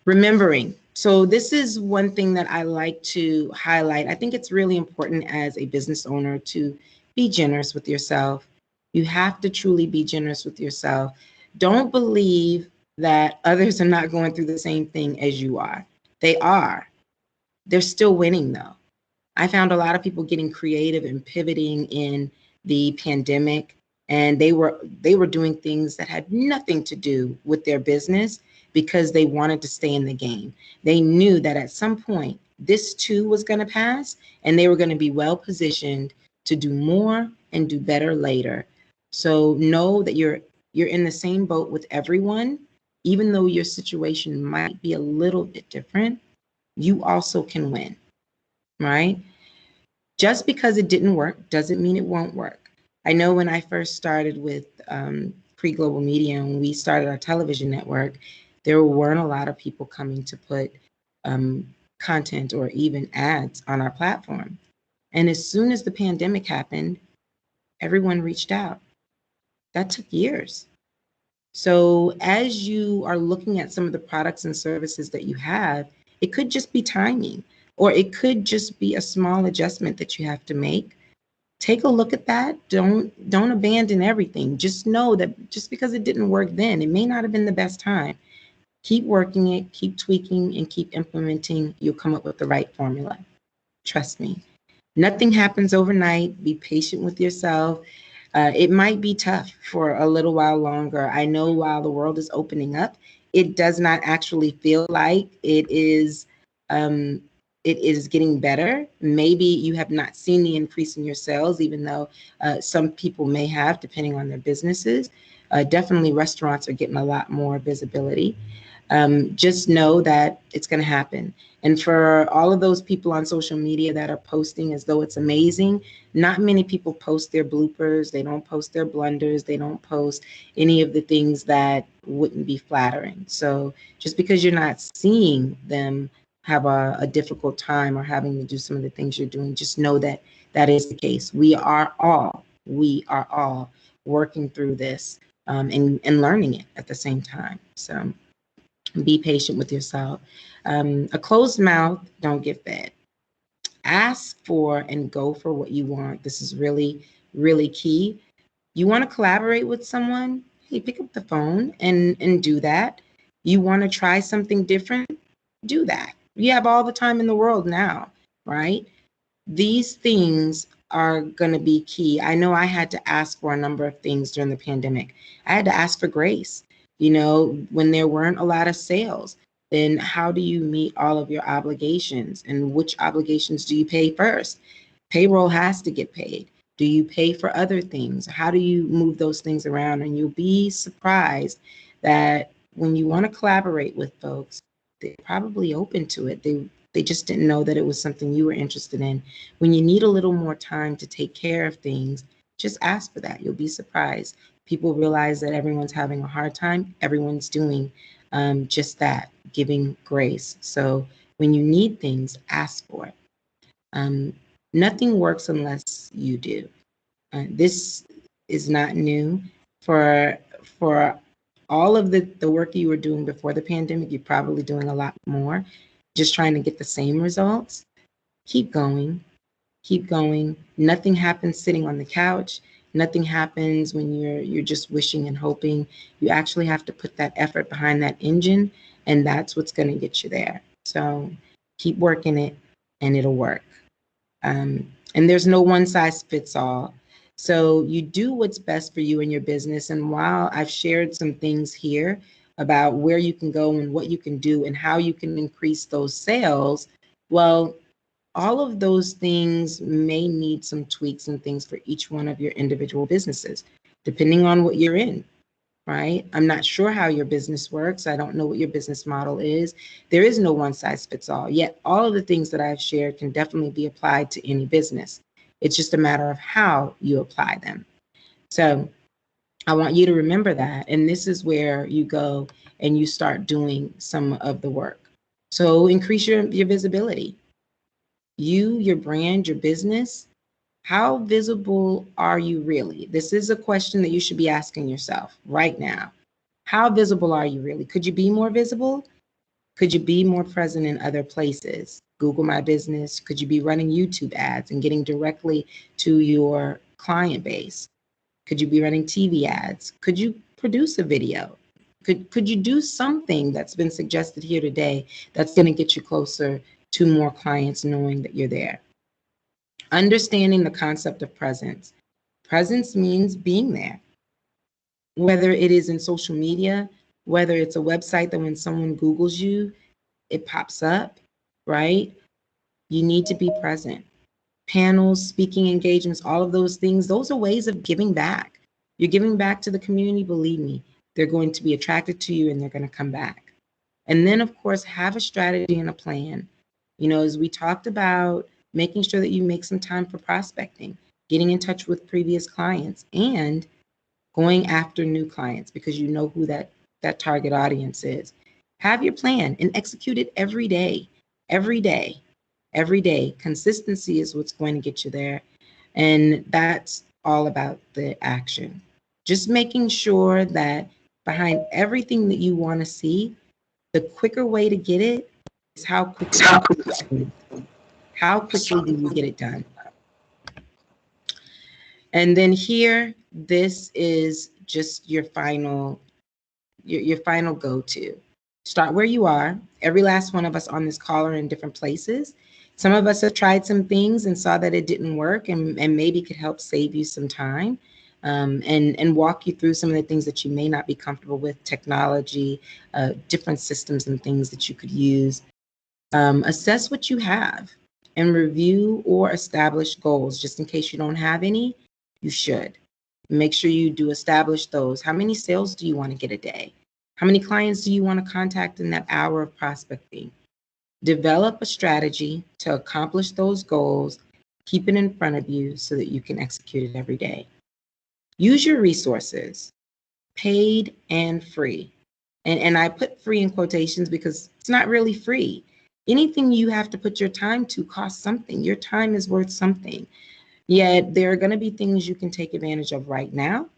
Remembering. So this is one thing that I like to highlight. I think it's really important as a business owner to be generous with yourself. You have to truly be generous with yourself. Don't believe that others are not going through the same thing as you are. They are. They're still winning though. I found a lot of people getting creative and pivoting in the pandemic, and they were doing things that had nothing to do with their business because they wanted to stay in the game. They knew that at some point this too was going to pass, and they were going to be well positioned to do more and do better later. So know that you're in the same boat with everyone, even though your situation might be a little bit different. You also can win, right? Just because it didn't work doesn't mean it won't work. I know when I first started with Pre-Global Media, and we started our television network, there weren't a lot of people coming to put content or even ads on our platform. And as soon as the pandemic happened, everyone reached out. That took years. So as you are looking at some of the products and services that you have, it could just be timing, or it could just be a small adjustment that you have to make. Take a look at that. Don't abandon everything. Just know that just because it didn't work then, it may not have been the best time. Keep working it, keep tweaking, and keep implementing. You'll come up with the right formula. Trust me. Nothing happens overnight. Be patient with yourself. It might be tough for a little while longer. I know while the world is opening up, it does not actually feel like it is getting better. Maybe you have not seen the increase in your sales, even though some people may have, depending on their businesses. Definitely restaurants are getting a lot more visibility. Just know that it's going to happen. And for all of those people on social media that are posting as though it's amazing, not many people post their bloopers. They don't post their blunders. They don't post any of the things that wouldn't be flattering. So just because you're not seeing them have a difficult time or having to do some of the things you're doing, just know that that is the case. We are all working through this and learning it at the same time. So be patient with yourself. A closed mouth don't get fed. Ask for and go for what you want. This is really, really key. You want to collaborate with someone? Hey, pick up the phone and do that. You want to try something different? Do that. You have all the time in the world now, right? These things are going to be key. I know I had to ask for a number of things during the pandemic. I had to ask for grace, when there weren't a lot of sales. Then how do you meet all of your obligations, and which obligations do you pay first? Payroll has to get paid. Do you pay for other things? How do you move those things around? And you'll be surprised that when you want to collaborate with folks, they're probably open to it. They just didn't know that it was something you were interested in. When you need a little more time to take care of things, just ask for that. You'll be surprised. People realize that everyone's having a hard time. Everyone's doing just that, giving grace. So when you need things, ask for it. Nothing works unless you do. This is not new. For all of the work you were doing before the pandemic, you're probably doing a lot more, just trying to get the same results. Keep going. Keep going. Nothing happens sitting on the couch. Nothing happens when you're just wishing and hoping. You actually have to put that effort behind that engine, and that's what's going to get you there. So keep working it, and it'll work. And there's no one size fits all. So you do what's best for you and your business. And while I've shared some things here about where you can go and what you can do and how you can increase those sales, well, all of those things may need some tweaks and things for each one of your individual businesses, depending on what you're in, right? I'm not sure how your business works. I don't know what your business model is. There is no one size fits all. Yet all of the things that I've shared can definitely be applied to any business. It's just a matter of how you apply them. So I want you to remember that. And this is where you go and you start doing some of the work. So increase your visibility. You, your brand, your business, how visible are you really? This is a question that you should be asking yourself right now. How visible are you really? Could you be more visible? Could you be more present in other places? Google My Business. Could you be running YouTube ads and getting directly to your client base? Could you be running TV ads? Could you produce a video? Could you do something that's been suggested here today that's going to get you closer to more clients knowing that you're there? Understanding the concept of presence. Presence means being there. Whether it is in social media, whether it's a website that when someone Googles you, it pops up, right? You need to be present. Panels, speaking engagements, all of those things, those are ways of giving back. You're giving back to the community, believe me. They're going to be attracted to you and they're going to come back. And then, of course, have a strategy and a plan. As we talked about, making sure that you make some time for prospecting, getting in touch with previous clients, and going after new clients because you know who that target audience is. Have your plan and execute it every day, every day, every day. Consistency is what's going to get you there. And that's all about the action. Just making sure that behind everything that you want to see, the quicker way to get it is how quickly do you get it done? And then here, this is just your final go-to. Start where you are. Every last one of us on this call are in different places. Some of us have tried some things and saw that it didn't work and maybe could help save you some time and walk you through some of the things that you may not be comfortable with, technology, different systems and things that you could use. Assess what you have and review or establish goals. Just in case you don't have any, you should. Make sure you do establish those. How many sales do you want to get a day? How many clients do you want to contact in that hour of prospecting? Develop a strategy to accomplish those goals. Keep it in front of you so that you can execute it every day. Use your resources, paid and free. And I put free in quotations because it's not really free. Anything you have to put your time to costs something. Your time is worth something. Yet there are going to be things you can take advantage of right now.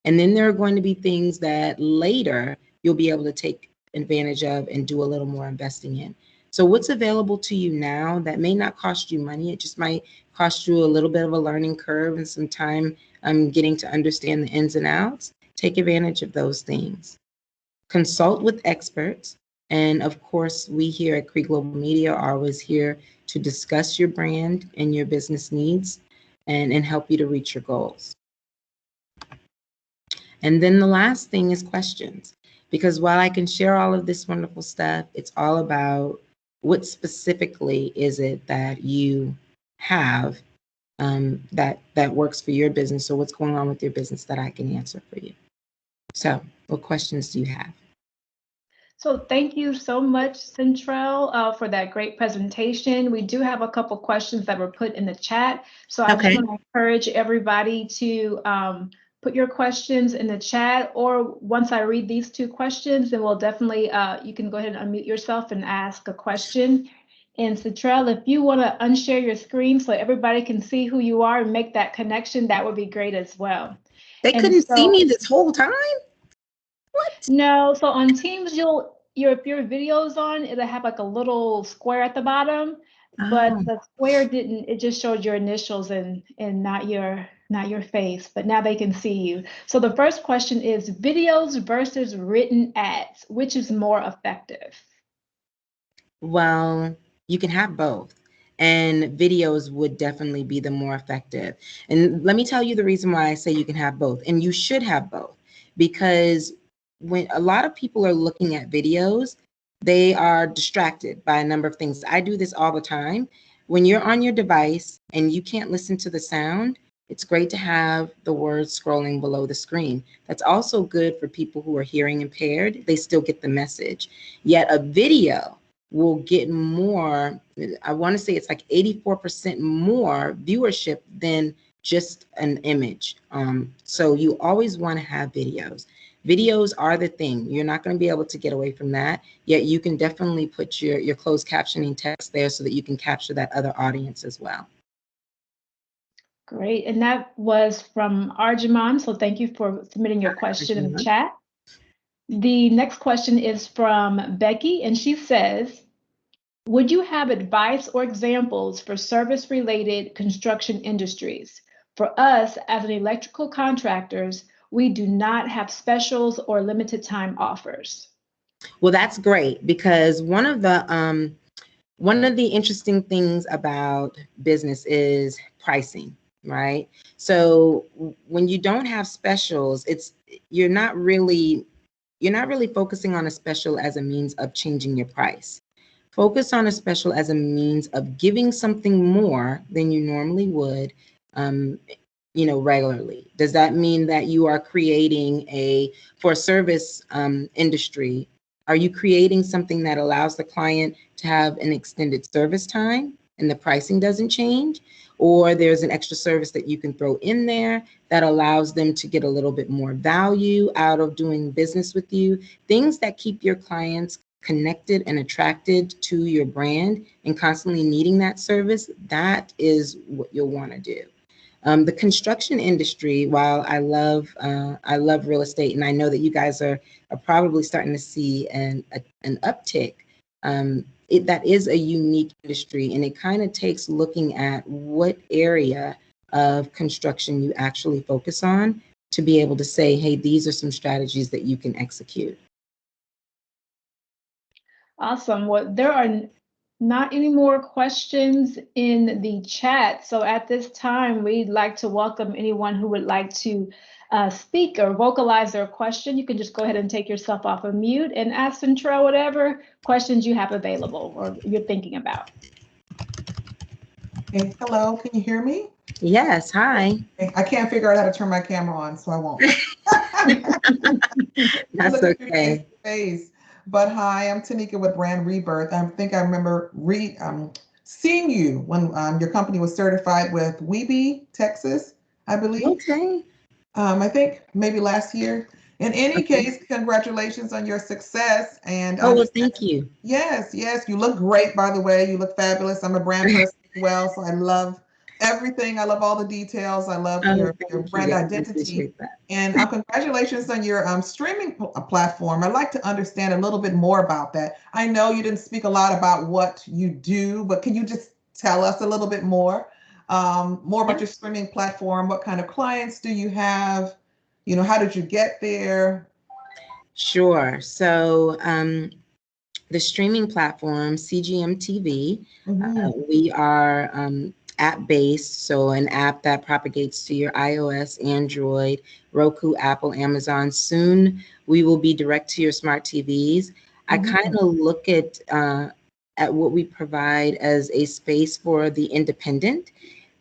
And then there are going to be things that later you'll be able to take advantage of and do a little more investing in. So what's available to you now that may not cost you money, it just might cost you a little bit of a learning curve and some time getting to understand the ins and outs. Take advantage of those things. Consult with experts. And of course, we here at Cree Global Media are always here to discuss your brand and your business needs and help you to reach your goals. And then the last thing is questions. Because while I can share all of this wonderful stuff, it's all about what specifically is it that you have that works for your business, or what's going on with your business that I can answer for you. So what questions do you have? So thank you so much, Centrell, for that great presentation. We do have a couple questions that were put in the chat. So I just want to encourage everybody to put your questions in the chat, or once I read these two questions, then we'll definitely, you can go ahead and unmute yourself and ask a question. And Centrell, if you want to unshare your screen so everybody can see who you are and make that connection, that would be great as well. They couldn't see me this whole time? What? No, so on Teams, if your video's on, it'll have like a little square at the bottom, but the square didn't, it just showed your initials and not your face, but now they can see you. So the first question is videos versus written ads, which is more effective? Well, you can have both. And videos would definitely be the more effective. And let me tell you the reason why I say you can have both, and you should have both, because when a lot of people are looking at videos, they are distracted by a number of things. I do this all the time. When you're on your device and you can't listen to the sound, it's great to have the words scrolling below the screen. That's also good for people who are hearing impaired. They still get the message. Yet a video will get more, I want to say it's like 84% more viewership than just an image. So you always want to have videos. Videos are the thing. You're not going to be able to get away from that. Yet you can definitely put your closed captioning text there so that you can capture that other audience as well. Great. And that was from Arjumon. So thank you for submitting your question in the chat. The next question is from Becky, and she says, would you have advice or examples for service-related construction industries? For us, as an electrical contractors, we do not have specials or limited time offers. Well, that's great, because one of the interesting things about business is pricing, right? So when you don't have specials, you're not really focusing on a special as a means of changing your price. Focus on a special as a means of giving something more than you normally would, regularly. Does that mean that you are creating for a service industry, are you creating something that allows the client to have an extended service time and the pricing doesn't change? Or there's an extra service that you can throw in there that allows them to get a little bit more value out of doing business with you? Things that keep your clients connected and attracted to your brand and constantly needing that service, that is what you'll want to do. The construction industry, while I love real estate, and I know that you guys are probably starting to see an uptick, that is a unique industry, and it kind of takes looking at what area of construction you actually focus on to be able to say, hey, these are some strategies that you can execute. Awesome. Well, there are not any more questions in the chat. So at this time, we'd like to welcome anyone who would like to speak or vocalize their question. You can just go ahead and take yourself off of mute and ask Centrell whatever questions you have available or you're thinking about. Hey, hello, can you hear me? Yes, hi. I can't figure out how to turn my camera on, so I won't. That's okay. But hi, I'm Tanika with Brand Rebirth. I think I remember seeing you when your company was certified with Weeby, Texas, I believe. Okay. I think maybe last year. In any case, congratulations on your success. And well, thank you. Yes, you look great, by the way. You look fabulous. I'm a brand person as well, so I love everything. I love all the details. I love Oh, your thank brand you. I identity. appreciate that. And congratulations on your streaming platform. I'd like to understand a little bit more about that. I know you didn't speak a lot about what you do, but can you just tell us a little bit more about Yeah. your streaming platform? What kind of clients do you have? You know, how did you get there? Sure. So the streaming platform, CGM TV, Hmm. we are app-based, so an app that propagates to your iOS, Android, Roku, Apple, Amazon. Soon we will be direct to your smart TVs. I kind Hmm. of look at what we provide as a space for the independent.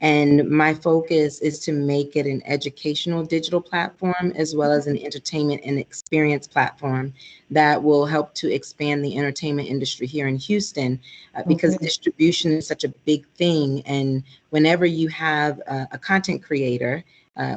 And my focus is to make it an educational digital platform as well as an entertainment and experience platform that will help to expand the entertainment industry here in Houston, because Okay. distribution is such a big thing. And whenever you have a content creator,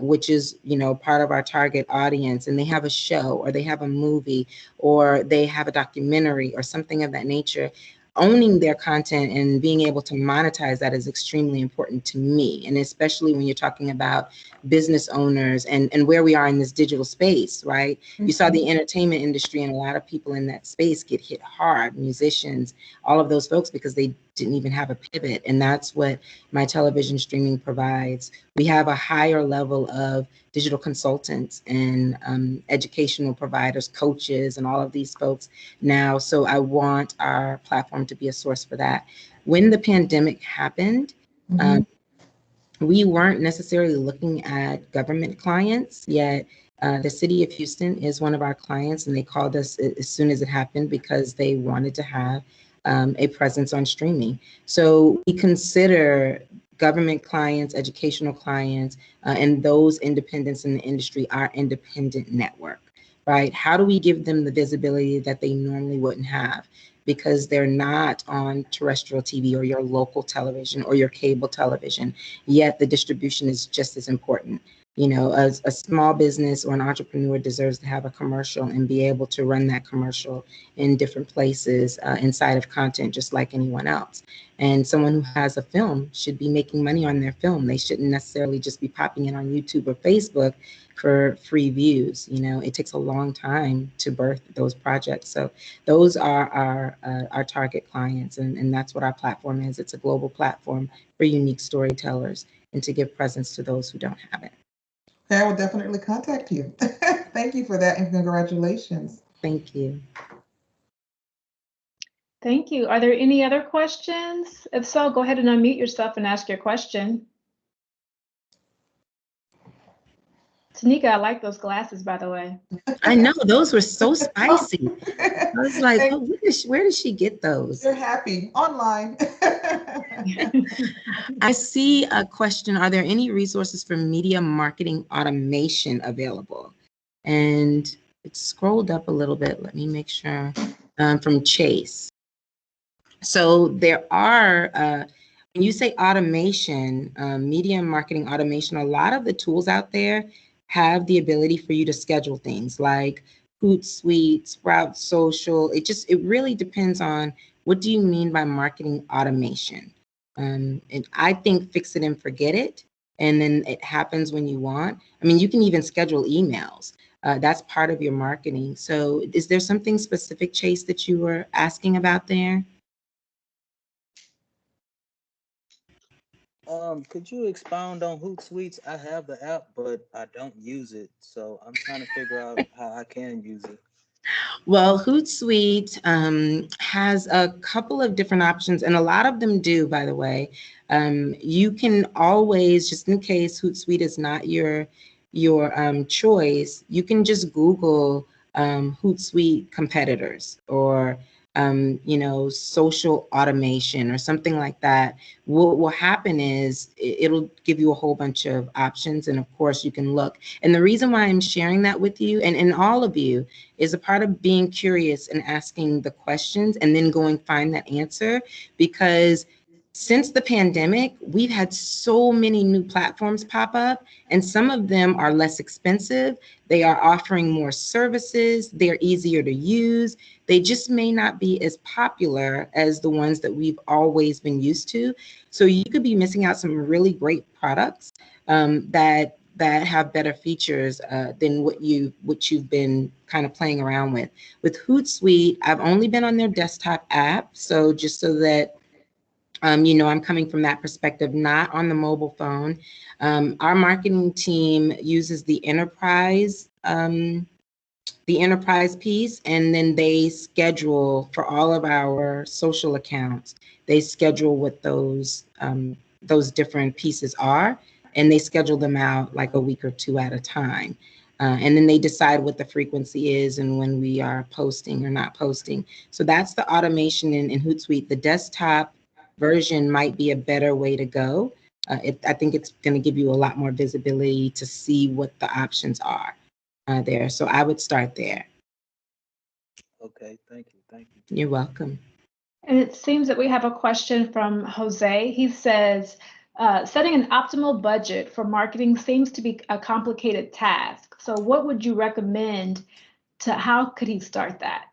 which is, you know, part of our target audience, and they have a show or they have a movie or they have a documentary or something of that nature, owning their content and being able to monetize that is extremely important to me. And especially when you're talking about business owners and where we are in this digital space, right? You saw the entertainment industry and a lot of people in that space get hit hard, musicians, all of those folks, because they didn't even have a pivot. And that's what my television streaming provides. We have a higher level of digital consultants and educational providers, coaches, and all of these folks now. So I want our platform to be a source for that. When the pandemic happened, Hmm. we weren't necessarily looking at government clients yet. The city of Houston is one of our clients, and they called us as soon as it happened because they wanted to have a presence on streaming. So we consider government clients, educational clients, and those independents in the industry our independent network, right? How do we give them the visibility that they normally wouldn't have? Because they're not on terrestrial TV or your local television or your cable television, yet the distribution is just as important. You know, a small business or an entrepreneur deserves to have a commercial and be able to run that commercial in different places inside of content, just like anyone else. And someone who has a film should be making money on their film. They shouldn't necessarily just be popping it on YouTube or Facebook for free views. You know, it takes a long time to birth those projects. So those are our target clients, and that's what our platform is. It's a global platform for unique storytellers and to give presence to those who don't have it. Okay, I will definitely contact you. Thank you for that and congratulations. Thank you. Thank you. Are there any other questions? If so, go ahead and unmute yourself and ask your question. Tanika, I like those glasses, by the way. I know those were so spicy. I was like, And oh, where did she get those? you're happy online. I see a question. Are there any resources for media marketing automation available? And it scrolled up a little bit. Let me make sure. From Chase. So there are, when you say automation, media marketing automation, a lot of the tools out there have the ability for you to schedule things like Hootsuite, Sprout Social. It really depends on what do you mean by marketing automation. And I think fix it and forget it, and then it happens when you want. I mean, you can even schedule emails. That's part of your marketing. So is there something specific, Chase, that you were asking about there? Could you expound on Hootsuite? I have the app, but I don't use it, so I'm trying to figure out how I can use it. Well, Hootsuite has a couple of different options, and a lot of them do, by the way. You can always, just in case Hootsuite is not your choice, you can just Google Hootsuite competitors or you know, social automation or something like that. What will happen is it'll give you a whole bunch of options, and of course you can look. And the reason why I'm sharing that with you and all of you is a part of being curious and asking the questions and then going find that answer, because since the pandemic, we've had so many new platforms pop up, and some of them are less expensive. They are offering more services. They're easier to use. They just may not be as popular as the ones that we've always been used to. So you could be missing out some really great products that have better features than what you've been kind of playing around with. With Hootsuite, I've only been on their desktop app, so just so that I'm coming from that perspective, not on the mobile phone. Our marketing team uses the enterprise piece, and then they schedule for all of our social accounts. They schedule what those different pieces are, and they schedule them out like a week or two at a time. And then they decide what the frequency is and when we are posting or not posting. So that's the automation in Hootsuite. The desktop version might be a better way to go. I think it's going to give you a lot more visibility to see what the options are there. So I would start there. Okay, thank you, thank you. You're welcome. And it seems that we have a question from Jose. He says, setting an optimal budget for marketing seems to be a complicated task. So what would you recommend how could he start that?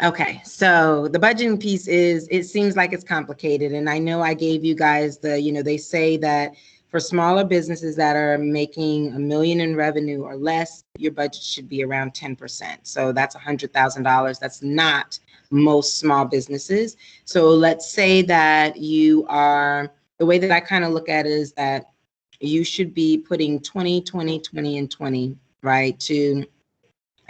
Okay, so the budgeting piece it seems like it's complicated. And I know I gave you guys they say that for smaller businesses that are making $1 million in revenue or less, your budget should be around 10%. So that's $100,000. That's not most small businesses. So let's say that the way that I kind of look at it is that you should be putting 20, 20, 20, and 20, right,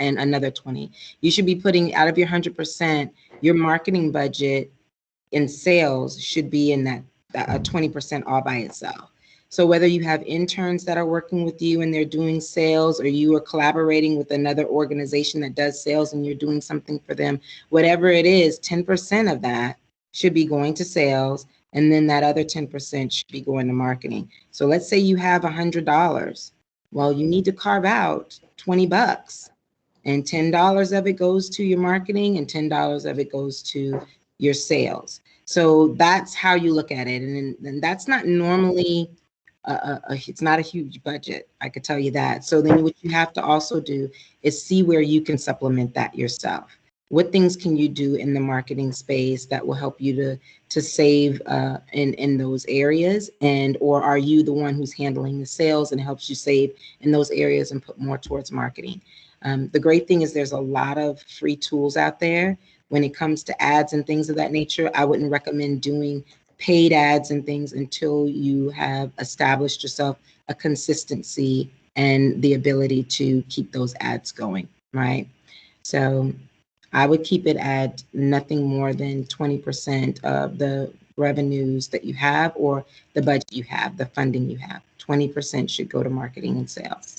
and another 20. You should be putting out of your 100%, your marketing budget in sales should be in that 20% all by itself. So whether you have interns that are working with you and they're doing sales, or you are collaborating with another organization that does sales and you're doing something for them, whatever it is, 10% of that should be going to sales, and then that other 10% should be going to marketing. So let's say you have $100. Well, you need to carve out $20. And $10 of it goes to your marketing and $10 of it goes to your sales. So that's how you look at it. And that's not normally, it's not a huge budget. I could tell you that. So then what you have to also do is see where you can supplement that yourself. What things can you do in the marketing space that will help you to save in those areas? Or are you the one who's handling the sales and helps you save in those areas and put more towards marketing? The great thing is there's a lot of free tools out there. When it comes to ads and things of that nature, I wouldn't recommend doing paid ads and things until you have established yourself a consistency and the ability to keep those ads going, right? So I would keep it at nothing more than 20% of the revenues that you have, or the budget you have, the funding you have. 20% should go to marketing and sales.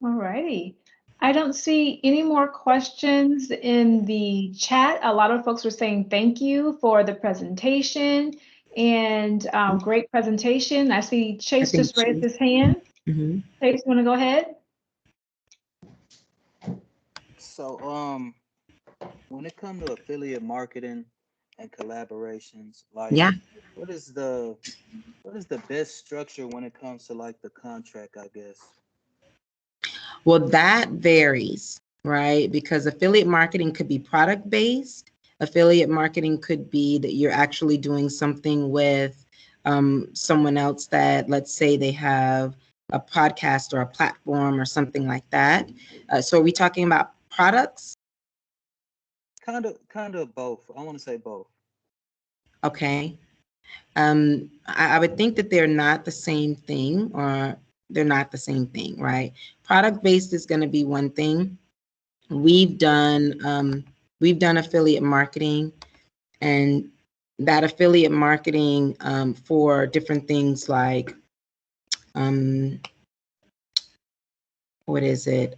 All righty. I don't see any more questions in the chat. A lot of folks were saying thank you for the presentation, and great presentation. I see Chase just raised his hand. Mm-hmm. Chase, want to go ahead? So when it comes to affiliate marketing and collaborations, like Yeah. what is the best structure when it comes to like the contract, I guess? Well, that varies, right? Because affiliate marketing could be product based. Affiliate marketing could be that you're actually doing something with someone else that, let's say, they have a podcast or a platform or something like that. So are we talking about products? Kind of both. I want to say both. Okay. I would think that they're not the same thing, or they're not the same thing, right? Product based is going to be one thing. We've done affiliate marketing, and that affiliate marketing for different things like what is it?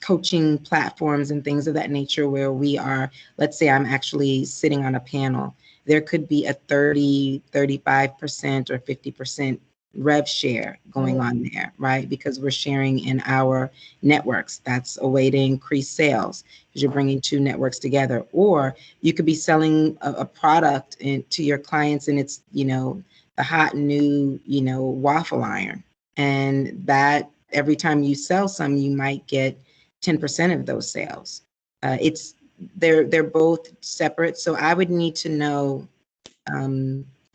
Coaching platforms and things of that nature, where we are, let's say I'm actually sitting on a panel. There could be a 30, 35%, or 50% rev share going on there, right? Because we're sharing in our networks. That's a way to increase sales because you're bringing two networks together. Or you could be selling a product to your clients, and it's, the hot new, waffle iron. And that every time you sell some, you might get 10% of those sales. They're both separate. So I would need to know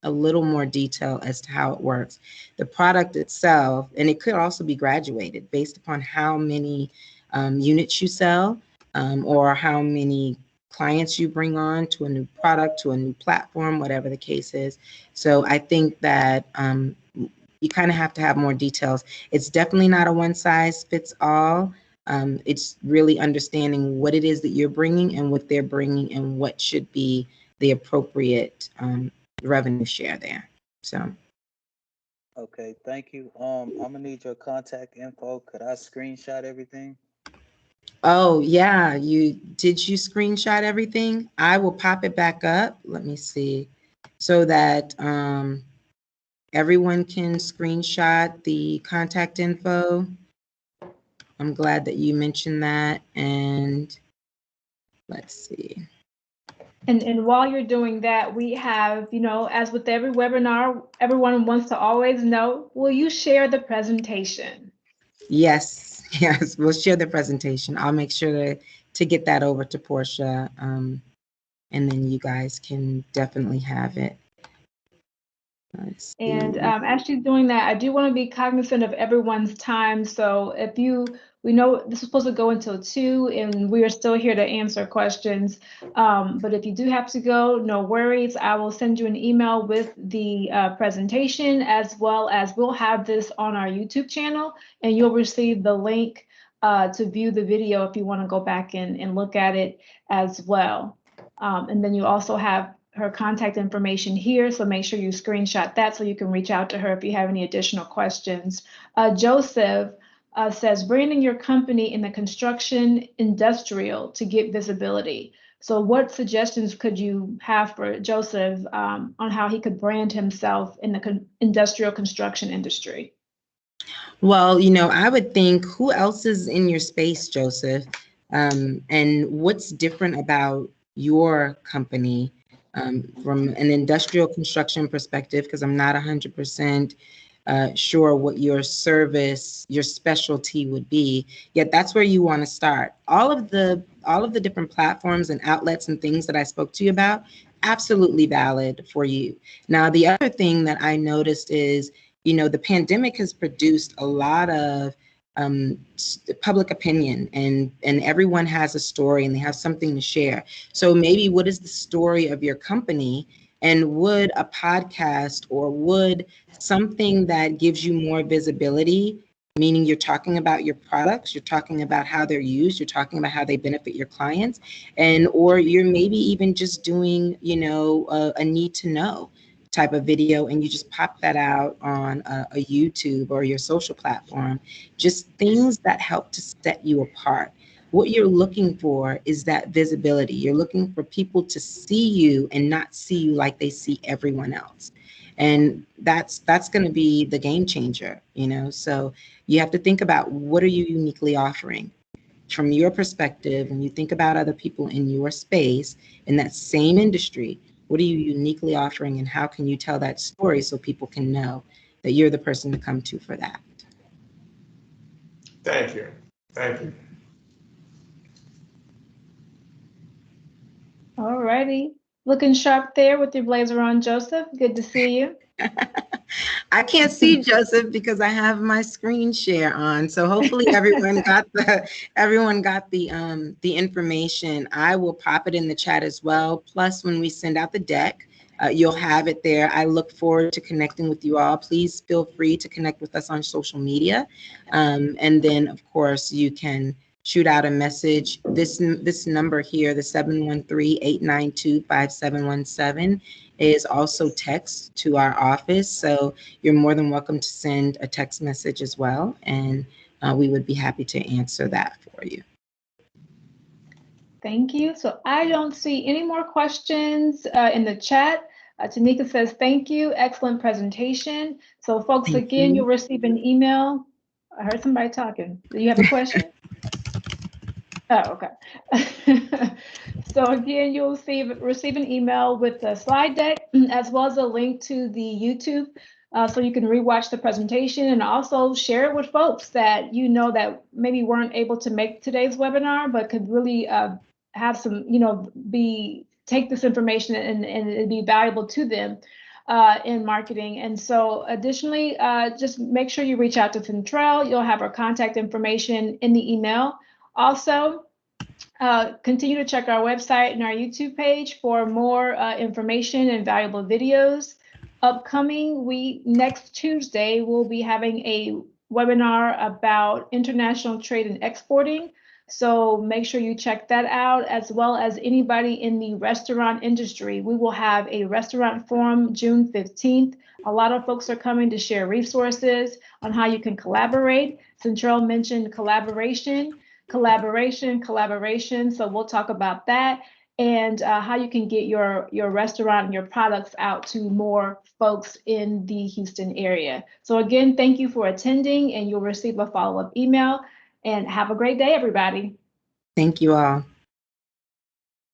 a little more detail as to how it works. The product itself, and it could also be graduated based upon how many units you sell, or how many clients you bring on to a new product, to a new platform, whatever the case is. So I think that you kind of have to have more details. It's definitely not a one size fits all. It's really understanding what it is that you're bringing and what they're bringing and what should be the appropriate revenue share there. So. Okay, thank you. I'm gonna need your contact info. Could I screenshot everything? Oh yeah, did you screenshot everything? I will pop it back up. Let me see, so that everyone can screenshot the contact info. I'm glad that you mentioned that. And let's see. And while you're doing that, we have, as with every webinar, everyone wants to always know, will you share the presentation? Yes, yes, we'll share the presentation. I'll make sure to get that over to Porscha, and then you guys can definitely have it. And as she's doing that, I do want to be cognizant of everyone's time. So we know this is supposed to go until 2, and we are still here to answer questions. But if you do have to go, no worries. I will send you an email with the presentation, as well as we'll have this on our YouTube channel, and you'll receive the link to view the video if you want to go back and look at it as well. And then you also have her contact information here, so make sure you screenshot that so you can reach out to her if you have any additional questions. Joseph says, branding your company in the construction industrial to get visibility. So what suggestions could you have for Joseph on how he could brand himself in the industrial construction industry? Well, I would think, who else is in your space, Joseph? And what's different about your company from an industrial construction perspective? Because I'm not 100% sure what your service, your specialty would be. Yet that's where you want to start. All of the different platforms and outlets and things that I spoke to you about, absolutely valid for you. Now, the other thing that I noticed is, the pandemic has produced a lot of public opinion, and everyone has a story and they have something to share. So maybe, what is the story of your company? And would a podcast, or would something that gives you more visibility, meaning you're talking about your products, you're talking about how they're used, you're talking about how they benefit your clients, or you're maybe even just doing, a need to know type of video, and you just pop that out on a YouTube or your social platform, just things that help to set you apart. What you're looking for is that visibility. You're looking for people to see you and not see you like they see everyone else. And that's going to be the game changer, So you have to think about, what are you uniquely offering? From your perspective, when you think about other people in your space, in that same industry, what are you uniquely offering, and how can you tell that story so people can know that you're the person to come to for that? Thank you. Thank you. All righty. Looking sharp there with your blazer on, Joseph. Good to see you. I can't see Joseph because I have my screen share on. So hopefully everyone got the information. I will pop it in the chat as well. Plus, when we send out the deck, you'll have it there. I look forward to connecting with you all. Please feel free to connect with us on social media. And then, of course, you can shoot out a message. This number here, the 713-892-5717, is also text to our office. So you're more than welcome to send a text message as well. And we would be happy to answer that for you. Thank you. So I don't see any more questions in the chat. Tanika says, thank you. Excellent presentation. So folks, Thank again, you. you'll receive an email. I heard somebody talking. Do you have a question? Oh, okay. So again, you'll receive an email with the slide deck as well as a link to the YouTube so you can rewatch the presentation and also share it with folks that you know that maybe weren't able to make today's webinar, but could really have some, take this information and it'd be valuable to them in marketing. And so additionally, just make sure you reach out to Centrell. You'll have our contact information in the email. Also, continue to check our website and our YouTube page for more information and valuable videos. Upcoming next Tuesday, we'll be having a webinar about international trade and exporting. So make sure you check that out, as well as anybody in the restaurant industry. We will have a restaurant forum June 15th. A lot of folks are coming to share resources on how you can collaborate. Centrell mentioned collaboration. So we'll talk about that and how you can get your restaurant and your products out to more folks in the Houston area. So again, thank you for attending, and you'll receive a follow-up email. And have a great day, everybody. Thank you all.